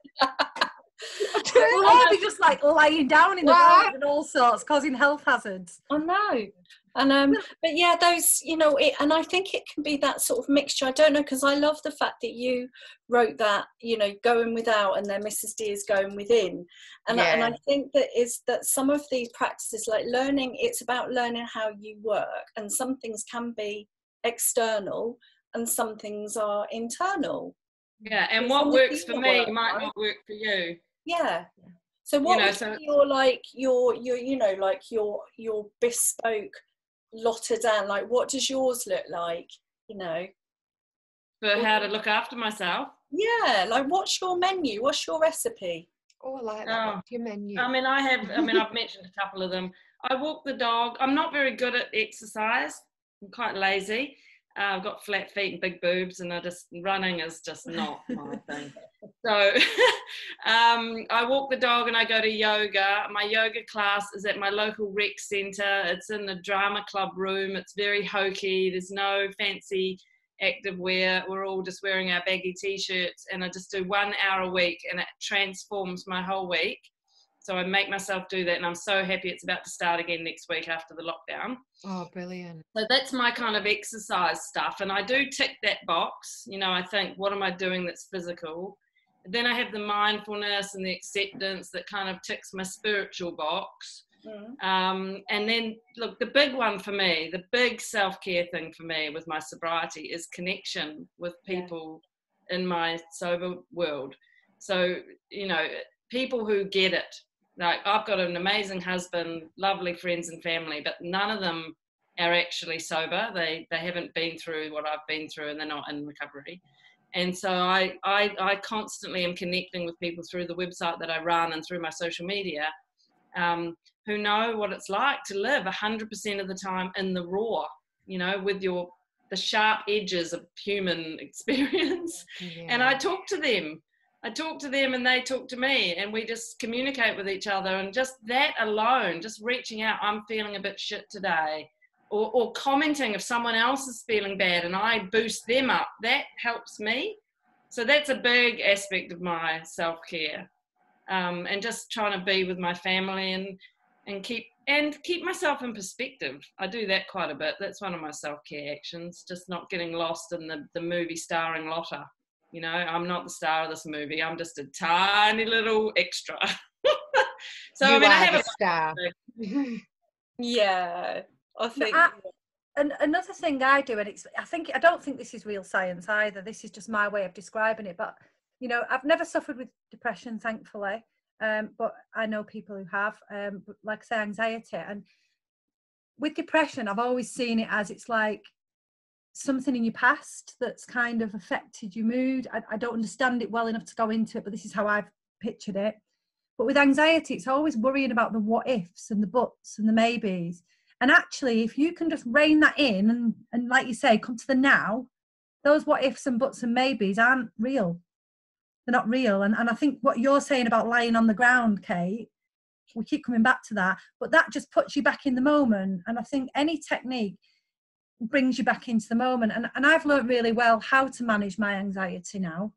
We'll all be just like lying down in the What? road and all sorts, causing health hazards. I know. And but yeah, those, you know, and I think it can be that sort of mixture. I don't know, because I love the fact that you wrote that, you know, going without, and then Mrs.D is going within. And I think that some of these practices, like learning, it's about learning how you work, and some things can be external and some things are internal. Yeah, and what works for me might not work for you. Yeah. So what would be your you know, like your bespoke Lotta Dann, like what does yours look like, you know? For how to look after myself. Yeah, like what's your menu? What's your recipe? Oh, I like that. What's your menu? I mean, I've mentioned a couple of them. I walk the dog. I'm not very good at exercise. I'm quite lazy. I've got flat feet and big boobs, and running is just not my thing. So I walk the dog and I go to yoga. My yoga class is at my local rec centre. It's in the drama club room. It's very hokey. There's no fancy active wear. We're all just wearing our baggy t-shirts, and I just do 1 hour a week, and it transforms my whole week. So I make myself do that, and I'm so happy it's about to start again next week after the lockdown. Oh, brilliant. So that's my kind of exercise stuff, and I do tick that box. You know, I think, what am I doing that's physical? Then I have the mindfulness and the acceptance that kind of ticks my spiritual box. And then, look, the big one for me, the big self-care thing for me with my sobriety is connection with people in my sober world. So, you know, people who get it. Like, I've got an amazing husband, lovely friends and family, but none of them are actually sober. They haven't been through what I've been through, and they're not in recovery. And so I constantly am connecting with people through the website that I run and through my social media, who know what it's like to live 100% of the time in the raw, you know, with the sharp edges of human experience. Yeah. And I talk to them and they talk to me, and we just communicate with each other. And just that alone, just reaching out, I'm feeling a bit shit today, or commenting if someone else is feeling bad and I boost them up, that helps me. So that's a big aspect of my self-care, and just trying to be with my family and keep myself in perspective. I do that quite a bit. That's one of my self-care actions, just not getting lost in the movie starring Lotta. You know, I'm not the star of this movie. I'm just a tiny little extra. So I have a star. Yeah, I think. And another thing I do, and I don't think this is real science either. This is just my way of describing it. But you know, I've never suffered with depression, thankfully. But I know people who have, like I say, anxiety. And with depression, I've always seen it as it's like something in your past that's kind of affected your mood. I don't understand it well enough to go into it, but this is how I've pictured it. But with anxiety, it's always worrying about the what ifs and the buts and the maybes. And actually, if you can just rein that in and like you say, come to the now, those what ifs and buts and maybes aren't real. They're not real. And I think what you're saying about lying on the ground, Kate, we keep coming back to that, but that just puts you back in the moment. And I think any technique brings you back into the moment. And I've learned really well how to manage my anxiety now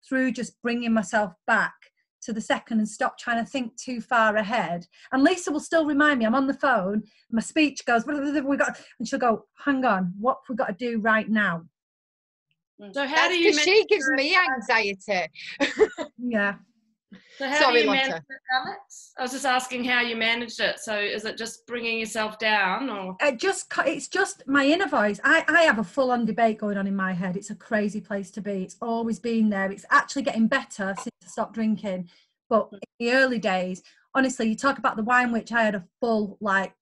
through just bringing myself back to the second and stop trying to think too far ahead. And Lisa will still remind me, I'm on the phone, my speech goes, and she'll go, hang on, what have we got to do right now? So how do you she gives me anxiety. Yeah. So how do you manage it, Alex? I was just asking how you managed it. So is it just bringing yourself down, or? It's just my inner voice. I have a full-on debate going on in my head. It's a crazy place to be. It's always been there. It's actually getting better since I stopped drinking. But in the early days, honestly, you talk about the wine witch, I had a full, like,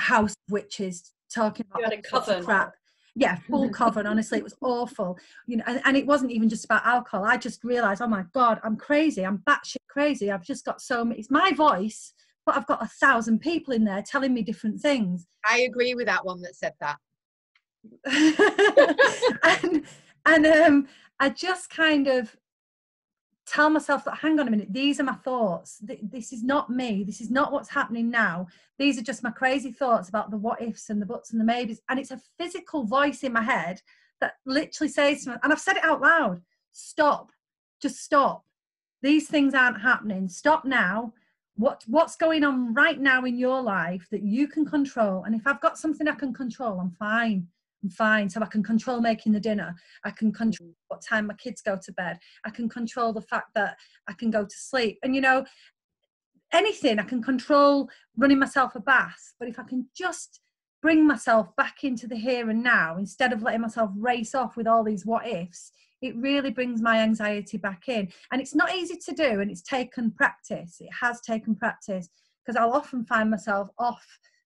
house of witches talking about all sorts of crap. Yeah, full cover. And honestly, it was awful. You know, and it wasn't even just about alcohol. I just realised, oh my God, I'm crazy. I'm batshit crazy. I've just got so many. It's my voice, but I've got 1,000 people in there telling me different things. I agree with that one that said that. and I just kind of tell myself that, hang on a minute, these are my thoughts. This is not me. This is not what's happening now. These are just my crazy thoughts about the what ifs and the buts and the maybes. And it's a physical voice in my head that literally says to me, and I've said it out loud, stop, just stop. These things aren't happening. Stop now. What's going on right now in your life that you can control? And if I've got something I can control, I'm fine. I'm fine. So I can control making the dinner. I can control what time my kids go to bed. I can control the fact that I can go to sleep. And, you know, anything, I can control running myself a bath. But if I can just bring myself back into the here and now, instead of letting myself race off with all these what ifs, it really brings my anxiety back in. And it's not easy to do, and it's taken practice. It has taken practice, because I'll often find myself off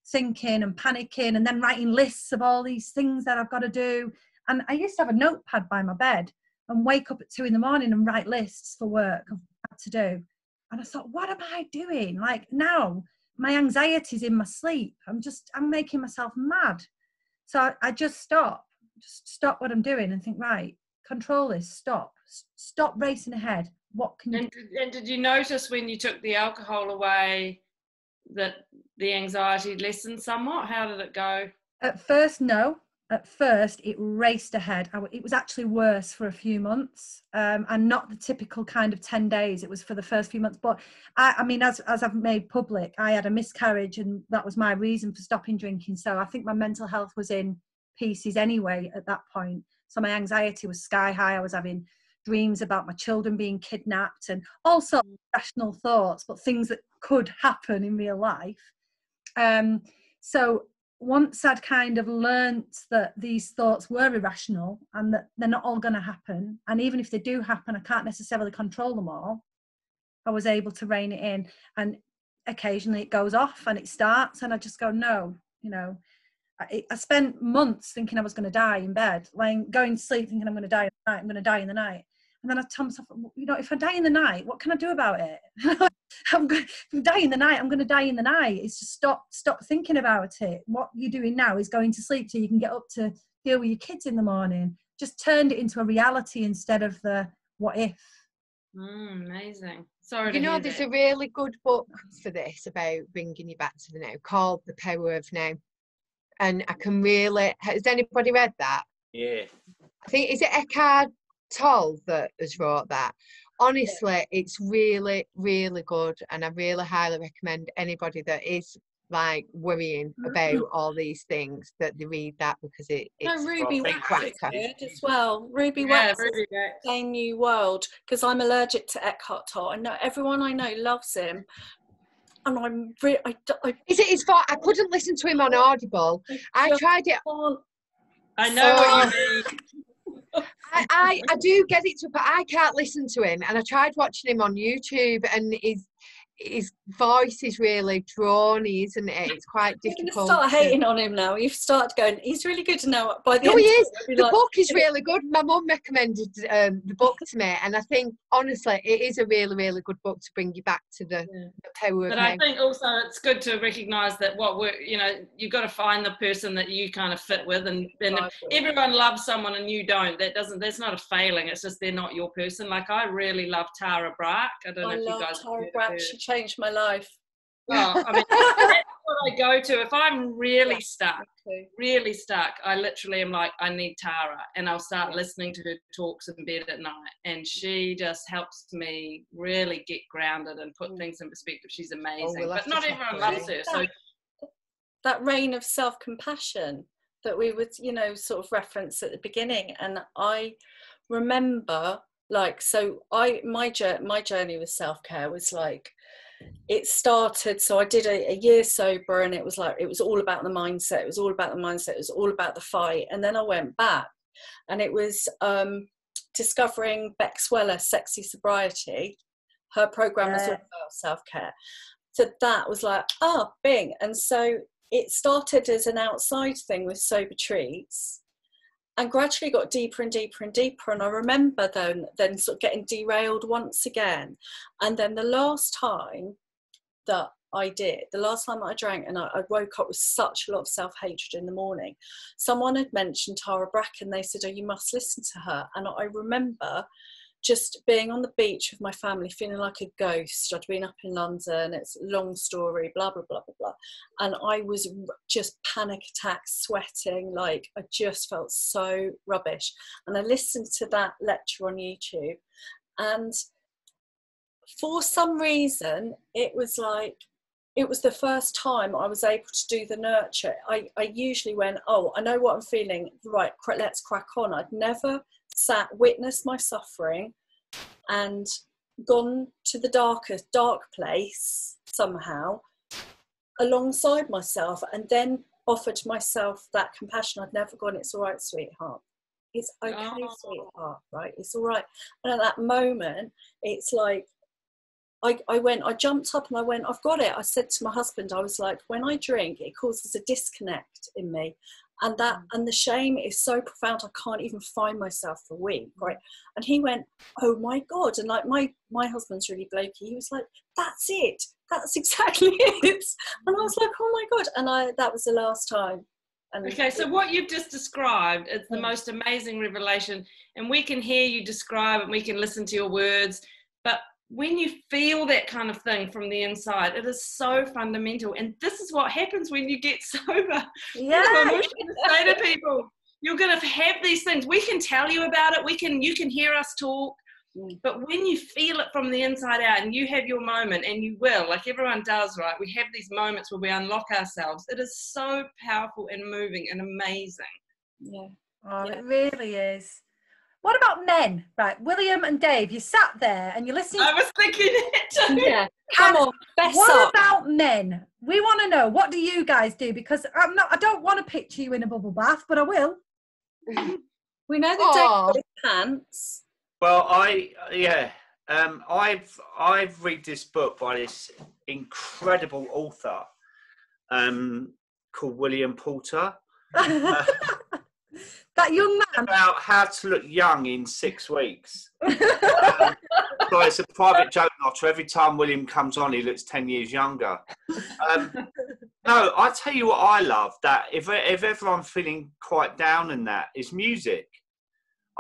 thinking and panicking and then writing lists of all these things that I've got to do. And I used to have a notepad by my bed and wake up at 2 a.m. and write lists for work of what I had to do. And I thought, what am I doing? Like, now my anxiety's in my sleep. I'm making myself mad. So I just stop what I'm doing and think, right, control this, stop racing ahead. What can you do? And did you notice when you took the alcohol away that the anxiety lessened somewhat? How did it go? At first, no. At first, it raced ahead. It was actually worse for a few months, and not the typical kind of 10 days. It was for the first few months. But I mean, as I've made public, I had a miscarriage, and that was my reason for stopping drinking. So I think my mental health was in pieces anyway at that point. So my anxiety was sky high. I was having dreams about my children being kidnapped and all sorts of rational thoughts, but things that could happen in real life. So once I'd kind of learnt that these thoughts were irrational and that they're not all going to happen, and even if they do happen, I can't necessarily control them all, I was able to rein it in. And occasionally it goes off and it starts, and I just go, no, you know. I spent months thinking I was going to die in bed, going to sleep thinking I'm going to die in the night, I'm going to die in the night. And then I told myself, you know, if I die in the night, what can I do about it? If I die in the night, I'm going to die in the night. It's just stop thinking about it. What you're doing now is going to sleep so you can get up to deal with your kids in the morning. Just turned it into a reality instead of the what if. Amazing. Sorry. You know, there's a really good book for this about bringing you back to the now called The Power of Now. And I can really, has anybody read that? Yeah. I think, is it Eckhart Tolle that has wrote that? Honestly, it's really, really good. And I really highly recommend anybody that is like worrying about all these things that they read that, because it's Ruby Wax is cracker. good as well. Ruby Wax is a new world, because I'm allergic to Eckhart Tolle. I know everyone I know loves him. And I'm really, Is it his fault? I couldn't listen to him on Audible. I tried it. I know what you mean. I do get it, but I can't listen to him. And I tried watching him on YouTube, and his voice is really drawny, isn't it? It's quite difficult. You're going to start hating on him now. You've started going, he's really good to know. By the end he is. The like, book is really good. My mum recommended the book to me, and I think, honestly, it is a really, really good book to bring you back to the power of now. But I think also it's good to recognise that you've got to find the person that you kind of fit with, and if everyone loves someone and you don't, that's not a failing. It's just they're not your person. Like, I really love Tara Brach. I don't know if you guys Tara Brach. She changed my life. Oh, I mean, that's what I go to. If I'm really stuck, I literally am like, I need Tara, and I'll start listening to her talks in bed at night, and she just helps me really get grounded and put things in perspective. She's amazing, but not everyone loves her. So that reign of self-compassion that we would, sort of reference at the beginning, and I remember, like, so my journey with self-care was like, it started, so I did a year sober, and it was all about the mindset. It was all about the mindset. It was all about the fight. And then I went back, and it was discovering Beck Sweller, Sexy Sobriety. Her program was all about self-care. So that was like, bing. And so it started as an outside thing with Sober Treats. and gradually got deeper and deeper and deeper. And I remember then sort of getting derailed once again. And then the last time that I drank, and I woke up with such a lot of self-hatred in the morning, someone had mentioned Tara Bracken. They said, oh, you must listen to her. And I remember just being on the beach with my family, feeling like a ghost. I'd been up in London, it's a long story, blah, blah, blah, blah, blah. And I was just panic attacks, sweating, like I just felt so rubbish. And I listened to that lecture on YouTube, and for some reason, it was the first time I was able to do the nurture. I usually went, oh, I know what I'm feeling, right, let's crack on. I'd never witnessed my suffering and gone to the dark place somehow alongside myself, and then offered myself that compassion. I'd never gone, it's all right, sweetheart. It's okay, sweetheart, right? It's all right. And at that moment, it's like, I jumped up and I went, I've got it. I said to my husband, I was like, when I drink, it causes a disconnect in me. And the shame is so profound, I can't even find myself for a week, right? And he went, oh my God. And like my husband's really blokey. He was like, that's it. That's exactly it. And I was like, oh my God. And that was the last time. And okay, so what you've just described is the most amazing revelation. And we can hear you describe and we can listen to your words. But when you feel that kind of thing from the inside, it is so fundamental. And this is what happens when you get sober. Yeah. I'm going to say to people, you're going to have these things. We can tell you about it. You can hear us talk. But when you feel it from the inside out and you have your moment, and you will, like everyone does, right? We have these moments where we unlock ourselves. It is so powerful and moving and amazing. Yeah. Oh, it really is. What about men? Right, William and Dave, you sat there and you're listening. I was thinking it too. Yeah, come on, what about men? We want to know, what do you guys do? Because I don't want to picture you in a bubble bath, but I will. We know that Dave wears pants. Well, I've read this book by this incredible author called William Porter. That young man. About how to look young in 6 weeks. So it's a private joke, Lotta. Every time William comes on, he looks 10 years younger. No, I tell you what I love, that if ever I'm feeling quite down in that, is music.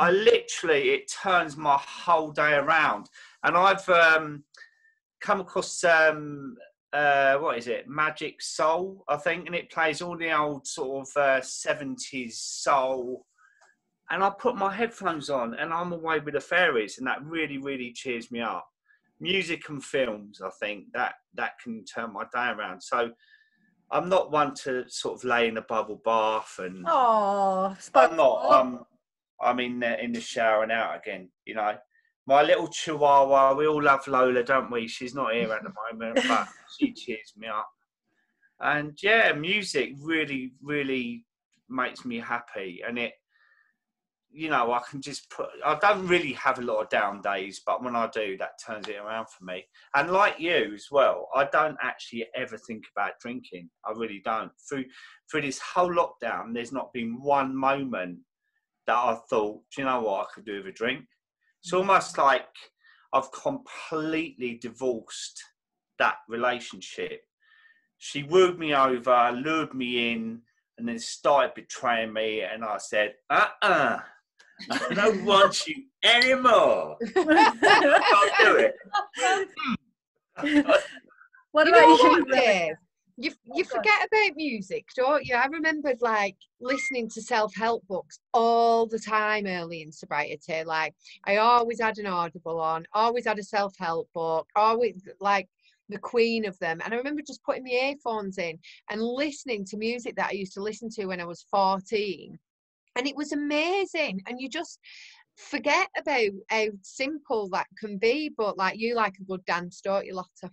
It turns my whole day around. And I've come across what is it, Magic Soul, I think, and it plays all the old sort of 70s soul, and I put my headphones on and I'm away with the fairies, and that really, really cheers me up. Music and films, I think that can turn my day around. So I'm not one to sort of lay in a bubble bath, and I'm in the shower and out again, you know. My little chihuahua, we all love Lola, don't we? She's not here at the moment, but she cheers me up. And yeah, music really, really makes me happy. And it, you know, I don't really have a lot of down days, but when I do, that turns it around for me. And like you as well, I don't actually ever think about drinking. I really don't. Through this whole lockdown, there's not been one moment that I thought, do you know what, I could do with a drink. It's almost like I've completely divorced that relationship. She wooed me over, lured me in, and then started betraying me. And I said, I don't want you anymore. I can't do it. What about you, Dave? You forget about music, don't you? I remembered like listening to self-help books all the time early in sobriety. Like I always had an Audible on, always had a self-help book, always like the queen of them. And I remember just putting my earphones in and listening to music that I used to listen to when I was 14. And it was amazing. And you just forget about how simple that can be. But like you like a good dance, don't you, Lotta?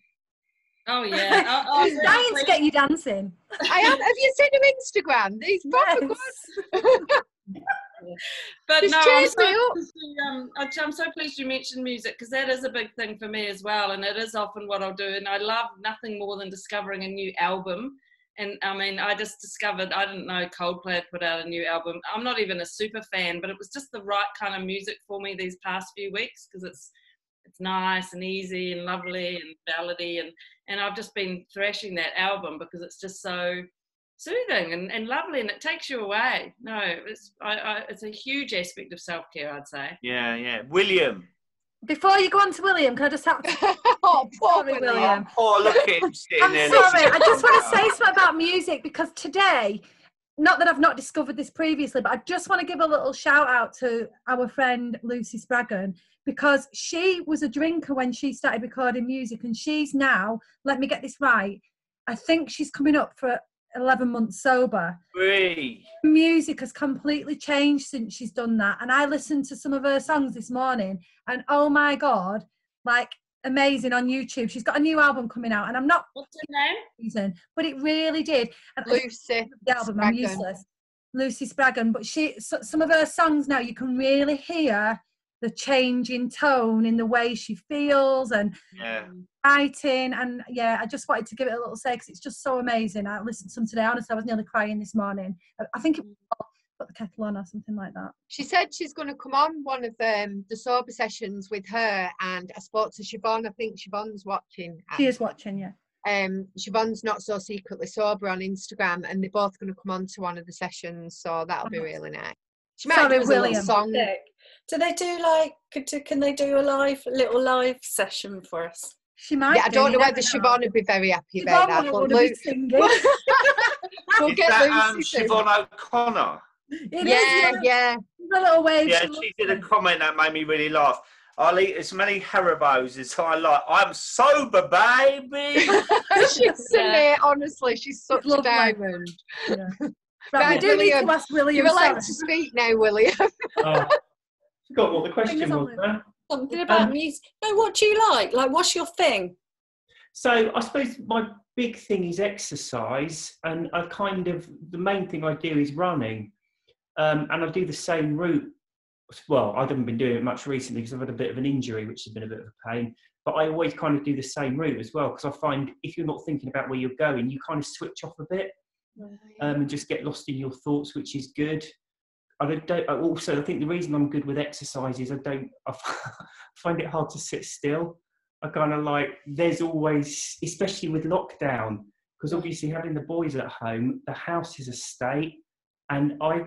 Oh yeah, She's dying to get you dancing. I am. Have you seen her Instagram? These proper good. But no, I'm so pleased you mentioned music, because that is a big thing for me as well, and it is often what I'll do. And I love nothing more than discovering a new album And I mean, I just discovered, I didn't know Coldplay had put out a new album. I'm not even a super fan, but it was just the right kind of music for me these past few weeks, because it's nice and easy and lovely and ballady, and I've just been thrashing that album because it's just so soothing and lovely, and it takes you away. No, it's a huge aspect of self-care, I'd say. Yeah. William. Before you go on to William, can I just have Oh, poor sorry, William. Oh, look at him sitting I'm there. sorry, I just want to say something about music, because today, not that I've not discovered this previously, but I just want to give a little shout out to our friend Lucy Spraggan, because she was a drinker when she started recording music, and she's now, let me get this right, I think she's coming up for 11 months sober. Music has completely changed since she's done that, and I listened to some of her songs this morning, and oh my god, like amazing on YouTube. She's got a new album coming out, and I'm not, what's her name? But it really did. And Lucy the album, I'm useless. Lucy Spraggan, but some of her songs now, you can really hear the change in tone in the way she feels and writing, and I just wanted to give it a little say because it's just so amazing. I listened to some today, honestly I was nearly crying this morning. I think it was Put the Kettle On or something like that. She said she's going to come on one of the sober sessions with her, and I spoke to Siobhan. I think Siobhan's watching. She is watching, yeah. Siobhan's Not So Secretly Sober on Instagram, and they're both going to come on to one of the sessions, so that'll be really nice. She might give us a little song. Do they do can they do a little live session for us? She might. Yeah, I don't know whether Siobhan would be very happy about that. But Luke, we'll get Lucy Siobhan O'Connor. Yeah. A little wave. Yeah, she did a comment that made me really laugh. I'll eat as many Haribos as I like. I'm sober, baby. She's silly, honestly. She's such a diamond. Yeah. Right, we do need to ask William. You're allowed to speak now, William. I forgot what the question was now. Something about music. No, what do you like? Like, what's your thing? So I suppose my big thing is exercise, and the main thing I do is running, and I do the same route. Well, I haven't been doing it much recently because I've had a bit of an injury, which has been a bit of a pain. But I always kind of do the same route as well, because I find if you're not thinking about where you're going, you kind of switch off a bit and just get lost in your thoughts, which is good. I think the reason I'm good with exercise is I find it hard to sit still. I kind of like, there's always, especially with lockdown, because obviously having the boys at home, the house is a state, and I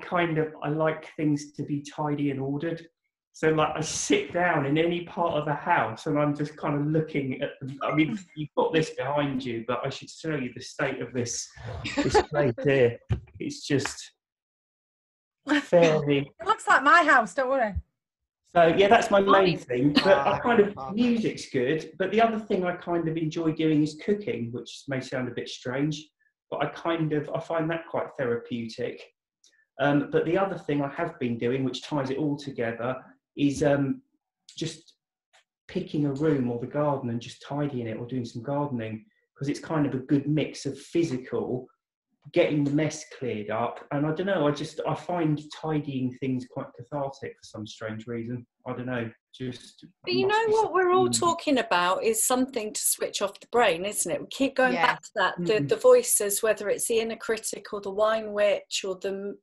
like things to be tidy and ordered. So like I sit down in any part of the house and I'm just kind of looking at I mean, you've got this behind you, but I should show you the state of this place here. It's just fairly... It looks like my house, don't worry. So yeah, that's my main thing. But music's good. But the other thing I kind of enjoy doing is cooking, which may sound a bit strange, but I find that quite therapeutic. But the other thing I have been doing, which ties it all together, is just picking a room or the garden and just tidying it or doing some gardening, because it's kind of a good mix of physical, getting the mess cleared up, and I don't know, I find tidying things quite cathartic for some strange reason. I don't know, But you know what we're all talking about is something to switch off the brain, isn't it? We keep going back to that, the voices, whether it's the inner critic or the wine witch or the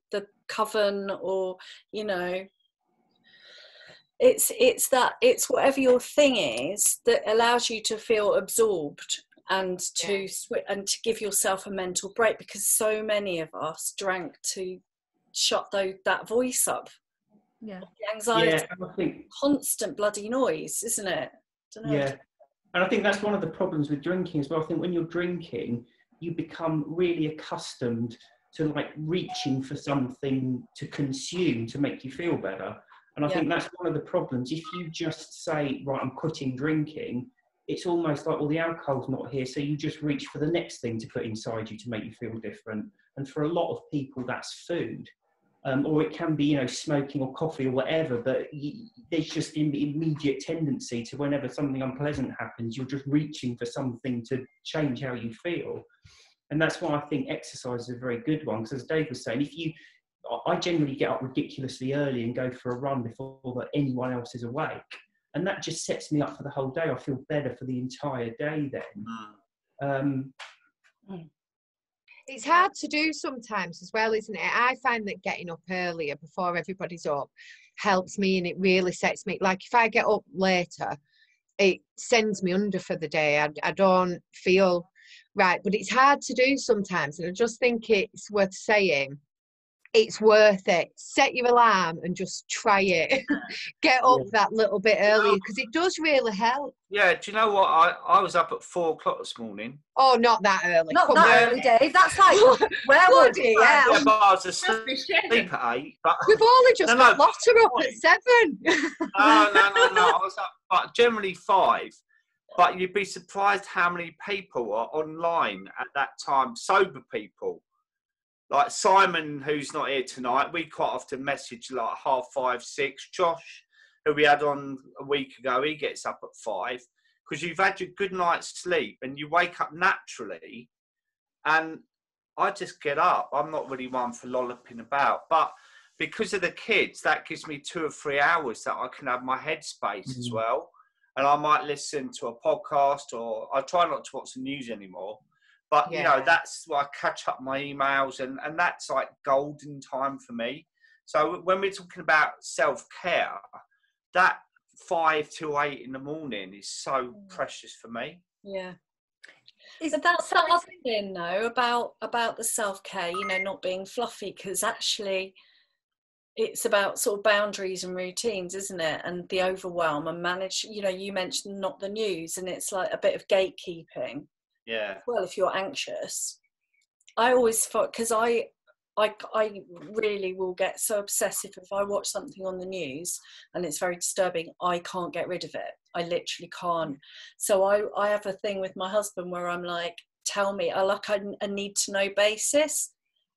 coven, or you know, it's whatever your thing is that allows you to feel absorbed and to give yourself a mental break, because so many of us drank to shut that voice up. The anxiety, I think, constant bloody noise, isn't it? And I think that's one of the problems with drinking as well. I think when you're drinking, you become really accustomed to like reaching for something to consume to make you feel better. And I think that's one of the problems. If you just say, right, I'm quitting drinking, it's almost like, well, the alcohol's not here, so you just reach for the next thing to put inside you to make you feel different. And for a lot of people, that's food. Or it can be, you know, smoking or coffee or whatever, but there's just an immediate tendency to, whenever something unpleasant happens, you're just reaching for something to change how you feel. And that's why I think exercise is a very good one, because as Dave was saying, I generally get up ridiculously early and go for a run before anyone else is awake. And that just sets me up for the whole day. I feel better for the entire day then. It's hard to do sometimes as well, isn't it? I find that getting up earlier before everybody's up helps me, and it really sets me, like if I get up later, it sends me under for the day. I don't feel right, but it's hard to do sometimes, and I just think it's worth saying. It's worth it. Set your alarm and just try it. Get up that little bit earlier, because it does really help. Yeah, do you know what? I was up at 4 o'clock this morning. Oh, not that early. Not that early, Dave. That's like werewolf. Bloody hell. Yeah, but I was asleep at 8. But We've only just got Lotta up at 7. No. I was up, but generally 5. But you'd be surprised how many people are online at that time, sober people. Like Simon, who's not here tonight, we quite often message like 5:30, 6. Josh, who we had on a week ago, he gets up at 5 because you've had your good night's sleep and you wake up naturally. And I just get up. I'm not really one for lolloping about, but because of the kids, that gives me 2 or 3 hours that I can have my headspace as well. And I might listen to a podcast, or I try not to watch the news anymore. But, you know, that's why I catch up my emails, and that's like golden time for me. So when we're talking about self-care, that 5 to 8 in the morning is so precious for me. Yeah. But that's the other thing, though, about the self-care, you know, not being fluffy, because actually it's about sort of boundaries and routines, isn't it? And the overwhelm and manage, you know, you mentioned not the news, and it's like a bit of gatekeeping. Yeah. Well, if you're anxious, I always thought, because I really will get so obsessive if I watch something on the news and it's very disturbing. I can't get rid of it. I literally can't. So I have a thing with my husband where I'm like, tell me, I like a need to know basis.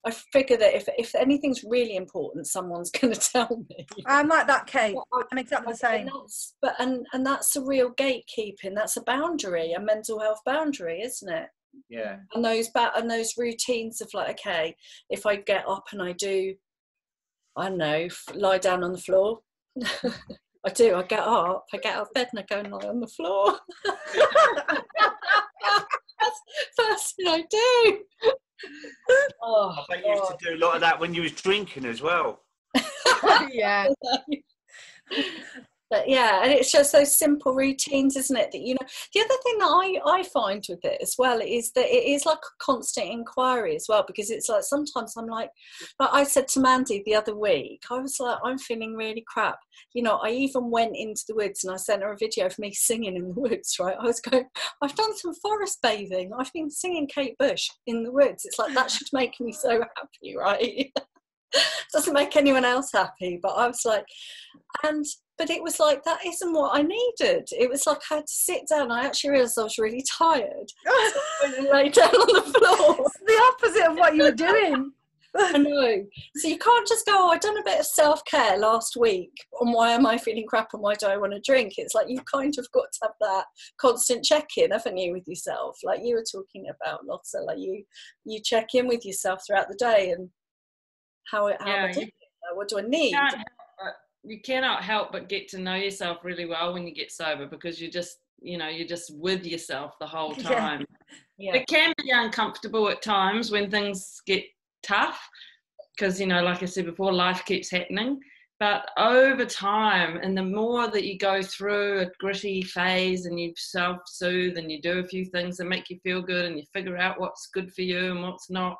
I figure that if anything's really important, someone's going to tell me. I'm like that, Kate. I'm exactly the same. And that's a real gatekeeping. That's a boundary, a mental health boundary, isn't it? Yeah. And those routines of like, okay, if I get up and I do, I don't know, lie down on the floor. I get up out of bed and I go and lie on the floor. That's the first thing I do. Oh, I bet you used to do a lot of that when you was drinking as well. Yeah. But yeah, and it's just those simple routines, isn't it? That, you know, the other thing that I find with it as well is that it is like a constant inquiry as well, because it's like sometimes I'm like I said to Mandy the other week, I was like, I'm feeling really crap. You know, I even went into the woods and I sent her a video of me singing in the woods, right? I was going, I've done some forest bathing. I've been singing Kate Bush in the woods. It's like, that should make me so happy, right? Doesn't make anyone else happy, but I was like, but it was like, that isn't what I needed. It was like I had to sit down. I actually realised I was really tired. So I went and lay down on the floor. It's the opposite of what you were doing. I know. So you can't just go, oh, I've done a bit of self-care last week, and why am I feeling crap and why do I want to drink? It's like you've kind of got to have that constant check-in, haven't you, with yourself? Like you were talking about, Lotta, like you check in with yourself throughout the day and how am I doing? What do I need? You cannot help but get to know yourself really well when you get sober, because you're just with yourself the whole time. Yeah. It can be uncomfortable at times when things get tough, because, you know, like I said before, life keeps happening. But over time, and the more that you go through a gritty phase and you self-soothe and you do a few things that make you feel good and you figure out what's good for you and what's not,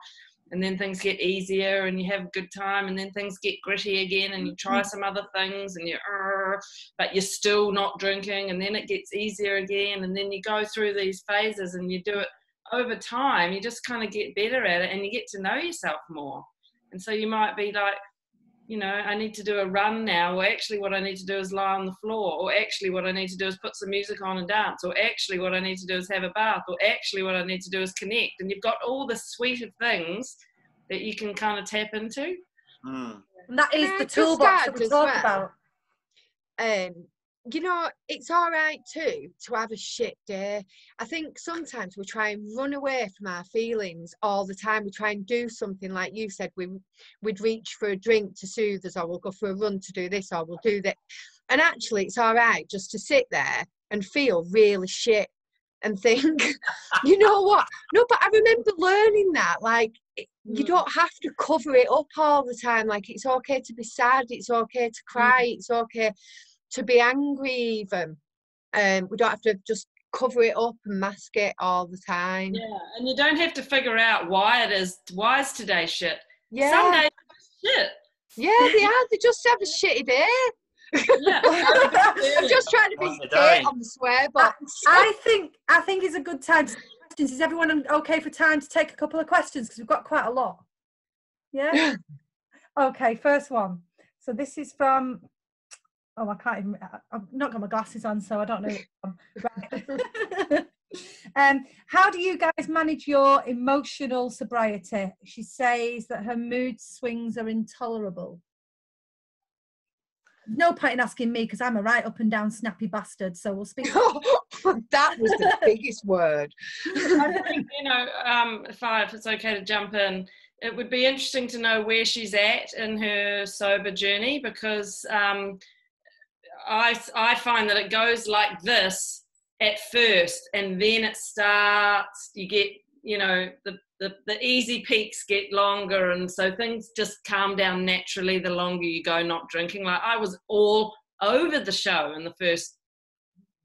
and then things get easier and you have a good time, and then things get gritty again and you try some other things and but you're still not drinking, and then it gets easier again, and then you go through these phases and you do it over time. You just kind of get better at it and you get to know yourself more. And so you might be like, you know, I need to do a run now, or actually what I need to do is lie on the floor, or actually what I need to do is put some music on and dance, or actually what I need to do is have a bath, or actually what I need to do is connect. And you've got all this suite of things that you can kind of tap into. And that is the toolbox that we talk about. You know, it's all right too to have a shit day. I think sometimes we try and run away from our feelings all the time. We try and do something, like you said, we'd reach for a drink to soothe us, or we'll go for a run to do this, or we'll do that. And actually, it's all right just to sit there and feel really shit and think, you know what? No, but I remember learning that, like, you don't have to cover it up all the time. Like, it's okay to be sad. It's okay to cry. It's okay to be angry even. We don't have to just cover it up and mask it all the time. Yeah, and you don't have to figure out why is today shit. Yeah. Some days are shit. Yeah, they just have a shitty day. Yeah. I'm just trying to be gay on the swear box. I think it's a good time to take questions. Is everyone okay for time to take a couple of questions? Because we've got quite a lot. Yeah? Okay, first one. So this is from, I can't even, I've not got my glasses on, so I don't know. How do you guys manage your emotional sobriety? She says that her mood swings are intolerable. No point in asking me because I'm a right up and down snappy bastard, so we'll speak. That was the biggest word. I think, if it's okay to jump in, it would be interesting to know where she's at in her sober journey, because I find that it goes like this at first, and then it starts, you get, the easy peaks get longer, and so things just calm down naturally the longer you go not drinking. Like, I was all over the show in the first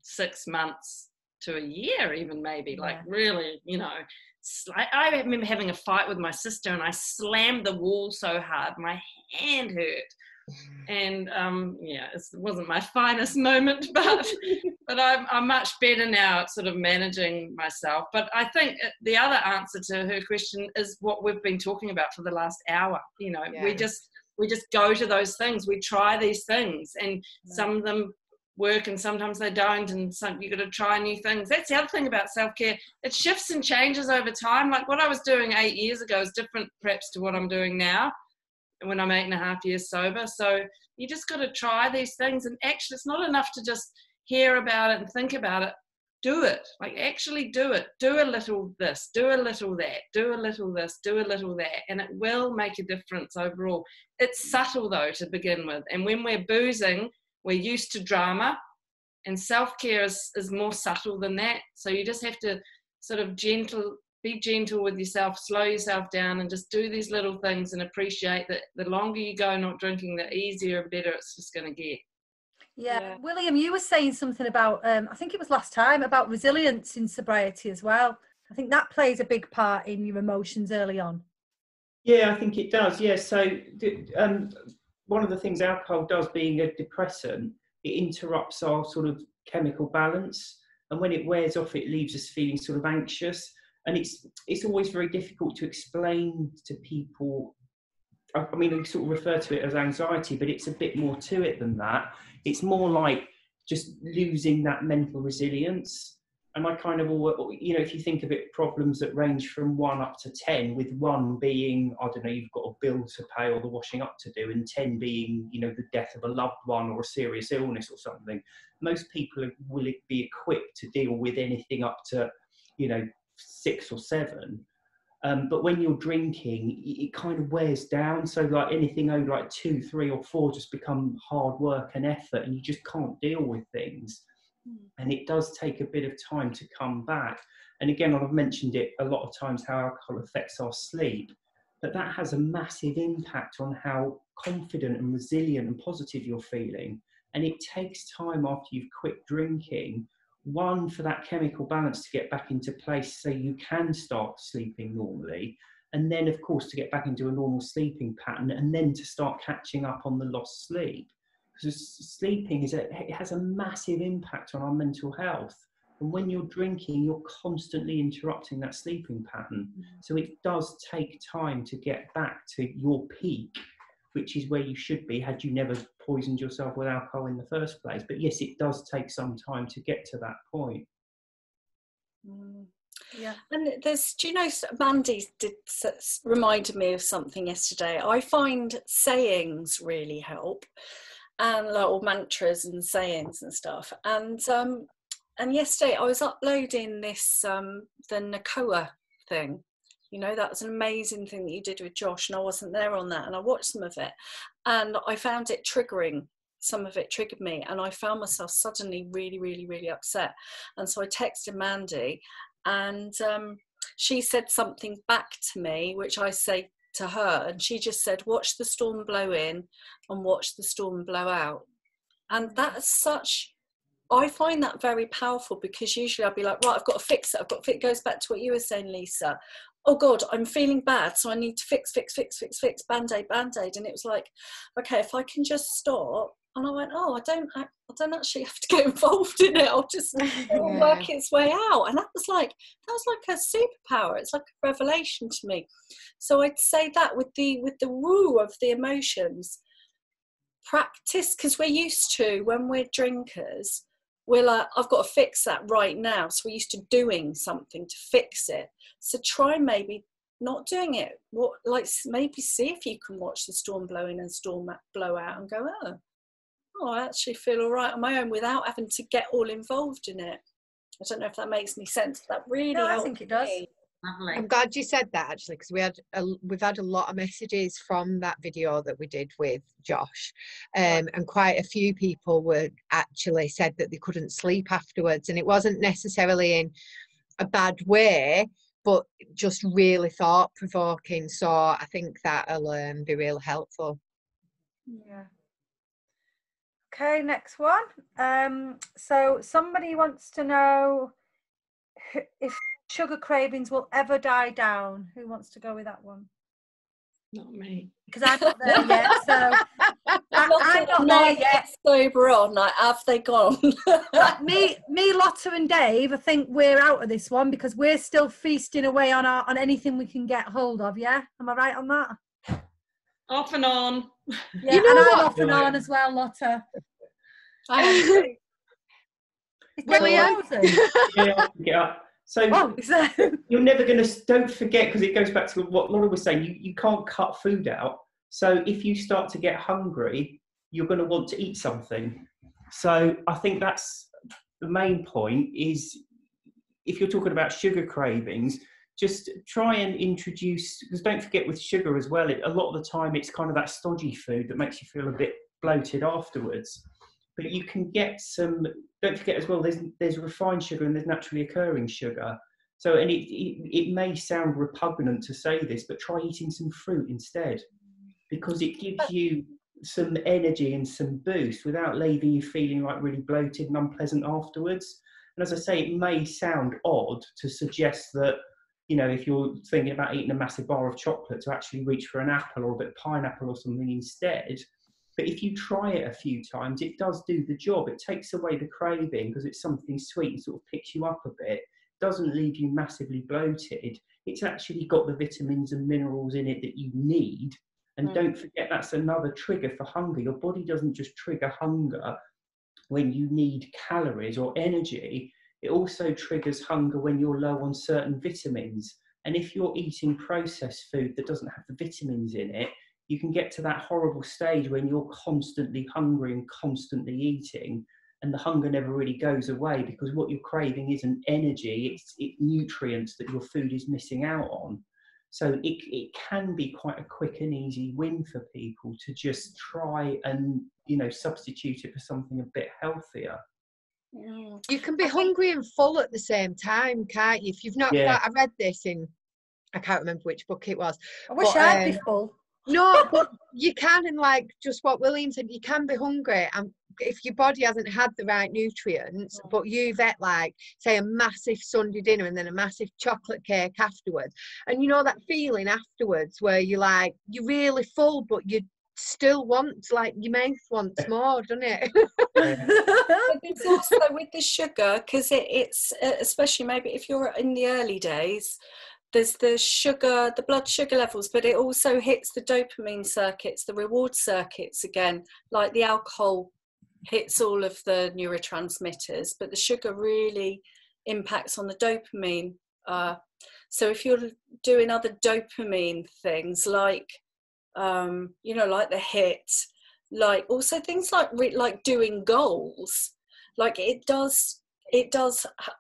6 months to a year even, maybe, like really, I remember having a fight with my sister and I slammed the wall so hard my hand hurt, and it wasn't my finest moment, but I'm much better now at sort of managing myself. But I think the other answer to her question is what we've been talking about for the last hour. We just go to those things, we try these things, and some of them work and sometimes they don't, and you've got to try new things. That's the other thing about self-care. It shifts and changes over time. Like, what I was doing 8 years ago is different perhaps to what I'm doing now when I'm 8.5 years sober. So you just got to try these things, and actually it's not enough to just hear about it and think about it. Do it. Like, actually do it. Do a little this, do a little that, do a little this, do a little that, and it will make a difference overall. It's subtle though to begin with, and when we're boozing, we're used to drama, and self-care is more subtle than that. So you just have to sort of be gentle with yourself, slow yourself down, and just do these little things, and appreciate that the longer you go not drinking, the easier and better it's just going to get. Yeah. William, you were saying something about, I think it was last time, about resilience in sobriety as well. I think that plays a big part in your emotions early on. Yeah, I think it does. Yeah, so one of the things alcohol does, being a depressant, it interrupts our sort of chemical balance, and when it wears off, it leaves us feeling sort of anxious. And it's always very difficult to explain to people. I mean, we sort of refer to it as anxiety, but it's a bit more to it than that. It's more like just losing that mental resilience. And I kind of, if you think of it, problems that range from 1 up to 10, with 1 being, I don't know, you've got a bill to pay or the washing up to do, and 10 being, the death of a loved one or a serious illness or something. Most people will be equipped to deal with anything up to, 6 or 7. But when you're drinking, it kind of wears down. So like anything over like 2, 3 or 4 just become hard work and effort, and you just can't deal with things. And it does take a bit of time to come back. And again, I've mentioned it a lot of times, how alcohol affects our sleep, but that has a massive impact on how confident and resilient and positive you're feeling. And it takes time after you've quit drinking, one, for that chemical balance to get back into place so you can start sleeping normally, and then of course to get back into a normal sleeping pattern, and then to start catching up on the lost sleep. Because sleeping it has a massive impact on our mental health, and when you're drinking, you're constantly interrupting that sleeping pattern. So it does take time to get back to your peak, which is where you should be had you never poisoned yourself with alcohol in the first place. But yes, it does take some time to get to that point. Yeah. And there's, Mandy reminded me of something yesterday. I find sayings really help, and little mantras and sayings and stuff. And yesterday I was uploading this, the Nakoa thing. That's an amazing thing that you did with Josh, and I wasn't there on that, and I watched some of it, and I found it triggering some of it triggered me, and I found myself suddenly really, really, really upset. And so I texted Mandy, and she said something back to me, which I say to her, and she just said, watch the storm blow in and watch the storm blow out. And that's such, I find that very powerful, because usually I'll be like, right, I've got to fix it. It goes back to what you were saying, Lisa. Oh God, I'm feeling bad, so I need to fix, Band-Aid. And it was like, okay, if I can just stop. And I went, oh, I don't actually have to get involved in it. I'll just work its way out. And that was like a superpower. It's like a revelation to me. So I'd say that with the woo of the emotions, practice, because we're used to, when we're drinkers, we're like, I've got to fix that right now. So we're used to doing something to fix it. So try maybe not doing it. Maybe see if you can watch the storm blow in and storm blow out and go, oh, I actually feel all right on my own without having to get all involved in it. I don't know if that makes any sense, but that really helps. I think it does. Lovely. I'm glad you said that, actually, because we've had a lot of messages from that video that we did with Josh, and quite a few people were actually said that they couldn't sleep afterwards, and it wasn't necessarily in a bad way, but just really thought-provoking. So I think that'll be really helpful. Yeah. Okay, next one. So somebody wants to know if sugar cravings will ever die down. Who wants to go with that one? Not me. Because I'm not there yet, so I'm not there yet. Sober on, like, have they gone? Like me, Lotta and Dave, I think we're out of this one because we're still feasting away on anything we can get hold of. Yeah, am I right on that? Off and on. Yeah, and I'm off and on as well, Lotta. I am. It's Debbie Get up. So you're never going to, don't forget, because it goes back to what Laura was saying, you can't cut food out. So if you start to get hungry, you're going to want to eat something. So I think that's the main point, is if you're talking about sugar cravings, just try and introduce, because don't forget with sugar as well, a lot of the time it's kind of that stodgy food that makes you feel a bit bloated afterwards. But you can get some, don't forget as well, there's refined sugar and there's naturally occurring sugar. So, and it may sound repugnant to say this, but try eating some fruit instead, because it gives you some energy and some boost without leaving you feeling like really bloated and unpleasant afterwards. And as I say, it may sound odd to suggest that, you know, if you're thinking about eating a massive bar of chocolate, to actually reach for an apple or a bit of pineapple or something instead. But if you try it a few times, it does do the job. It takes away the craving because it's something sweet and sort of picks you up a bit. Doesn't leave you massively bloated. It's actually got the vitamins and minerals in it that you need. And don't forget, that's another trigger for hunger. Your body doesn't just trigger hunger when you need calories or energy. It also triggers hunger when you're low on certain vitamins. And if you're eating processed food that doesn't have the vitamins in it, you can get to that horrible stage when you're constantly hungry and constantly eating, and the hunger never really goes away, because what you're craving isn't energy, it's nutrients that your food is missing out on. So it can be quite a quick and easy win for people to just try and, you know, substitute it for something a bit healthier. You can be hungry and full at the same time, can't you? If you've not, I read this in, I can't remember which book it was. I wish I'd be full. No, but you can, and like just what William said, you can be hungry, and if your body hasn't had the right nutrients, but you've ate, like, say, a massive Sunday dinner and then a massive chocolate cake afterwards, and you know that feeling afterwards where you're like, you're really full, but you still want, like, your mouth wants more, doesn't it? It's also with the sugar, because it's especially maybe if you're in the early days, there's the sugar, the blood sugar levels, but it also hits the dopamine circuits, the reward circuits again, like the alcohol hits all of the neurotransmitters, but the sugar really impacts on the dopamine. So if you're doing other dopamine things like, you know, like the HIT, like also things like doing goals, like it does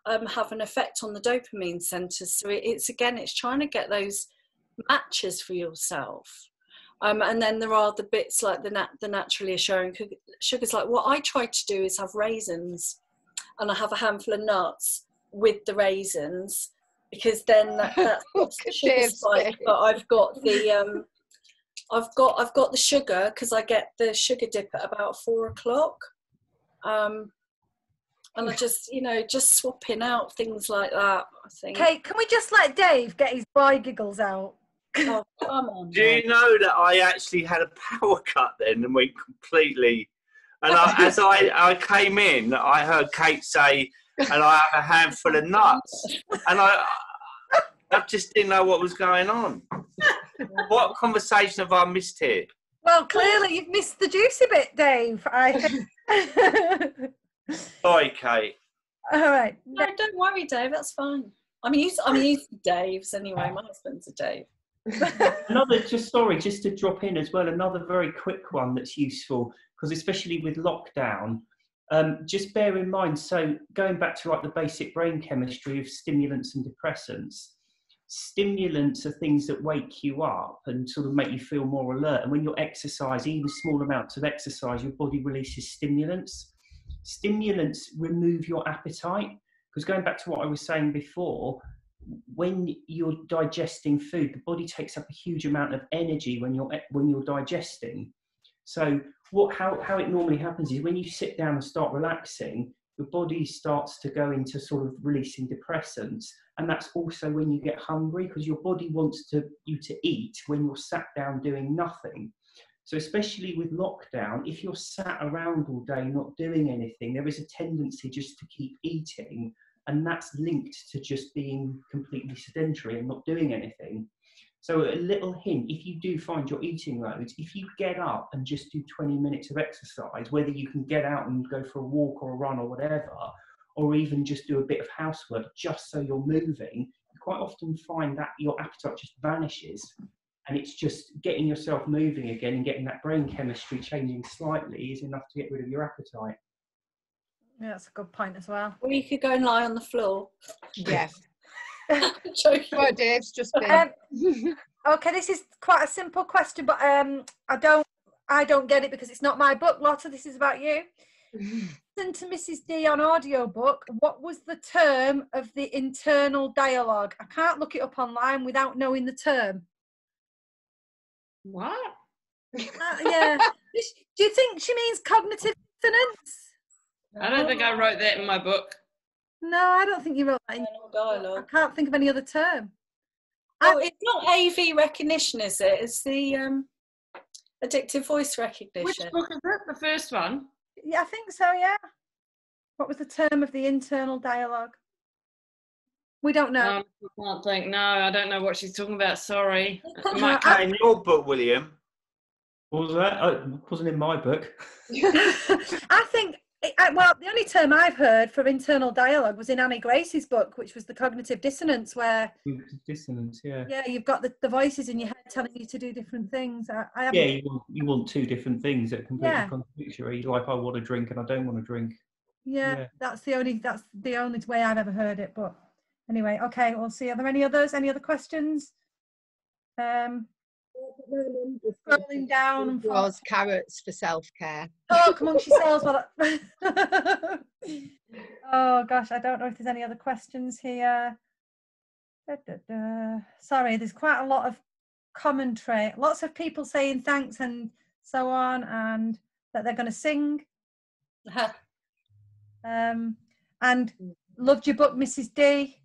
have an effect on the dopamine centers. So it's trying to get those matches for yourself. And then there are the bits like the naturally occurring sugars. Like what I try to do is have raisins, and I have a handful of nuts with the raisins, because then that's the sugar spike. But I've got the I've got the sugar, because I get the sugar dip at about 4 o'clock. And I just, just swapping out things like that, I think. Okay, can we just let Dave get his boy giggles out? Oh, come on. Do you know that I actually had a power cut then and went completely... And as I came in, I heard Kate say, and I have a handful of nuts. And I just didn't know what was going on. What conversation have I missed here? Well, clearly you've missed the juicy bit, Dave. I think. Sorry, Kate. All right. No, don't worry, Dave. That's fine. I'm used to Daves anyway. My husband's a Dave. Just to drop in as well, another very quick one that's useful, because especially with lockdown, just bear in mind, so going back to like the basic brain chemistry of stimulants and depressants, stimulants are things that wake you up and sort of make you feel more alert. And when you're exercising, even small amounts of exercise, your body releases stimulants. Stimulants remove your appetite, because going back to what I was saying before, when you're digesting food, the body takes up a huge amount of energy when you're digesting. So how it normally happens is when you sit down and start relaxing, your body starts to go into sort of releasing depressants, and that's also when you get hungry, because your body wants you to eat when you're sat down doing nothing. So especially with lockdown, if you're sat around all day not doing anything, there is a tendency just to keep eating, and that's linked to just being completely sedentary and not doing anything. So a little hint, if you do find you're eating loads, if you get up and just do 20 minutes of exercise, whether you can get out and go for a walk or a run or whatever, or even just do a bit of housework just so you're moving, you quite often find that your appetite just vanishes. And it's just getting yourself moving again and getting that brain chemistry changing slightly is enough to get rid of your appetite. Yeah, that's a good point as well. Or you could go and lie on the floor. Yeah. Well, Dave's just been... Okay, this is quite a simple question, but I don't get it because it's not my book. Lotta, this is about you. Listen to Mrs.D on audiobook. What was the term of the internal dialogue? I can't look it up online without knowing the term. What? Yeah. Do you think she means cognitive dissonance? I don't think I wrote that in my book. No, I don't think you wrote that in dialogue. I can't think of any other term. Oh, it's not AV recognition, is it? It's the addictive voice recognition. Which book is it? The first one? Yeah, I think so, yeah. What was the term of the internal dialogue? We don't know. I can't think. No, I don't know what she's talking about. Sorry. It might That in your book, William. What was that? Oh, it wasn't in my book. I think, well, the only term I've heard for internal dialogue was in Annie Grace's book, which was the cognitive dissonance, where... Dissonance, yeah. Yeah, you've got the voices in your head telling you to do different things. Yeah, you want two different things that are completely contradictory. Like, I want to drink and I don't want to drink. Yeah, that's the only way I've ever heard it. But anyway, okay, we'll see. Are there any others? Any other questions? Scrolling down and was carrots for self-care. Oh, come on, she sells well. Oh gosh, I don't know if there's any other questions here. Sorry, there's quite a lot of commentary. Lots of people saying thanks and so on, and that they're going to sing. And loved your book, Mrs.D.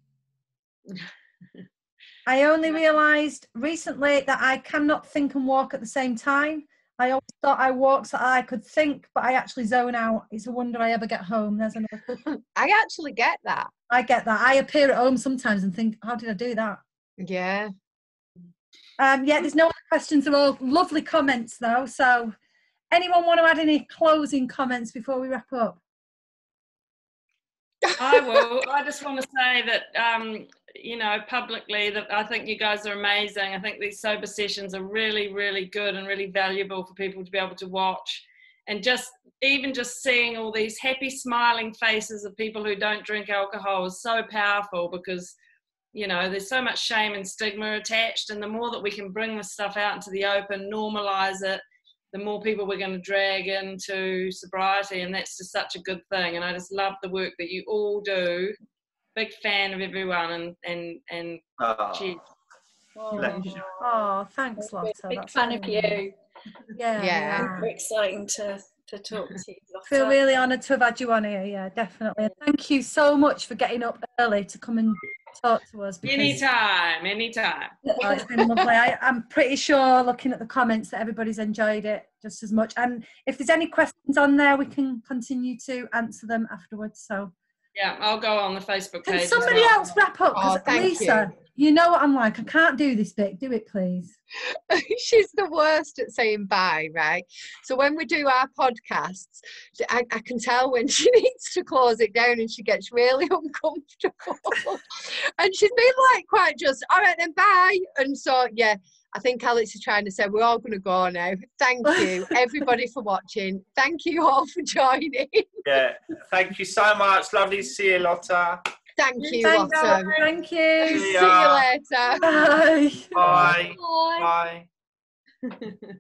I only realised recently that I cannot think and walk at the same time. I always thought I walked so I could think, but I actually zone out. It's a wonder I ever get home. There's another. I actually get that. I get that. I appear at home sometimes and think, how did I do that? Yeah. Yeah, there's no other questions. They're all lovely comments, though. So anyone want to add any closing comments before we wrap up? I will. I just want to say that, publicly, that I think you guys are amazing. I think these sober sessions are really, really good and really valuable for people to be able to watch. And just seeing all these happy, smiling faces of people who don't drink alcohol is so powerful, because, you know, there's so much shame and stigma attached, and the more that we can bring this stuff out into the open, normalize it, the more people we're going to drag into sobriety, and that's just such a good thing. And I just love the work that you all do. Big fan of everyone, and cheers. Oh, thanks, Lotta. Big fan of you. Yeah. Very exciting to talk to you, Lotta. I feel really honoured to have had you on here. Yeah, definitely. And thank you so much for getting up early to come and talk to us. Anytime. Oh, it's been lovely. I'm pretty sure, looking at the comments, that everybody's enjoyed it just as much. And if there's any questions on there, we can continue to answer them afterwards. So yeah, I'll go on the Facebook page. Can somebody else wrap up? Because Lisa, you know what I'm like. I can't do this bit. Do it, please. She's the worst at saying bye, right? So when we do our podcasts, I can tell when she needs to close it down and she gets really uncomfortable. And she's been like quite just, all right then, bye. And so, yeah, I think Alex is trying to say we're all going to go now. Thank you, everybody, for watching. Thank you all for joining. Yeah, thank you so much. Lovely to see you, Lotta. Thank you, Lotta. Thank you. See you later. Bye. Bye. Bye. Bye.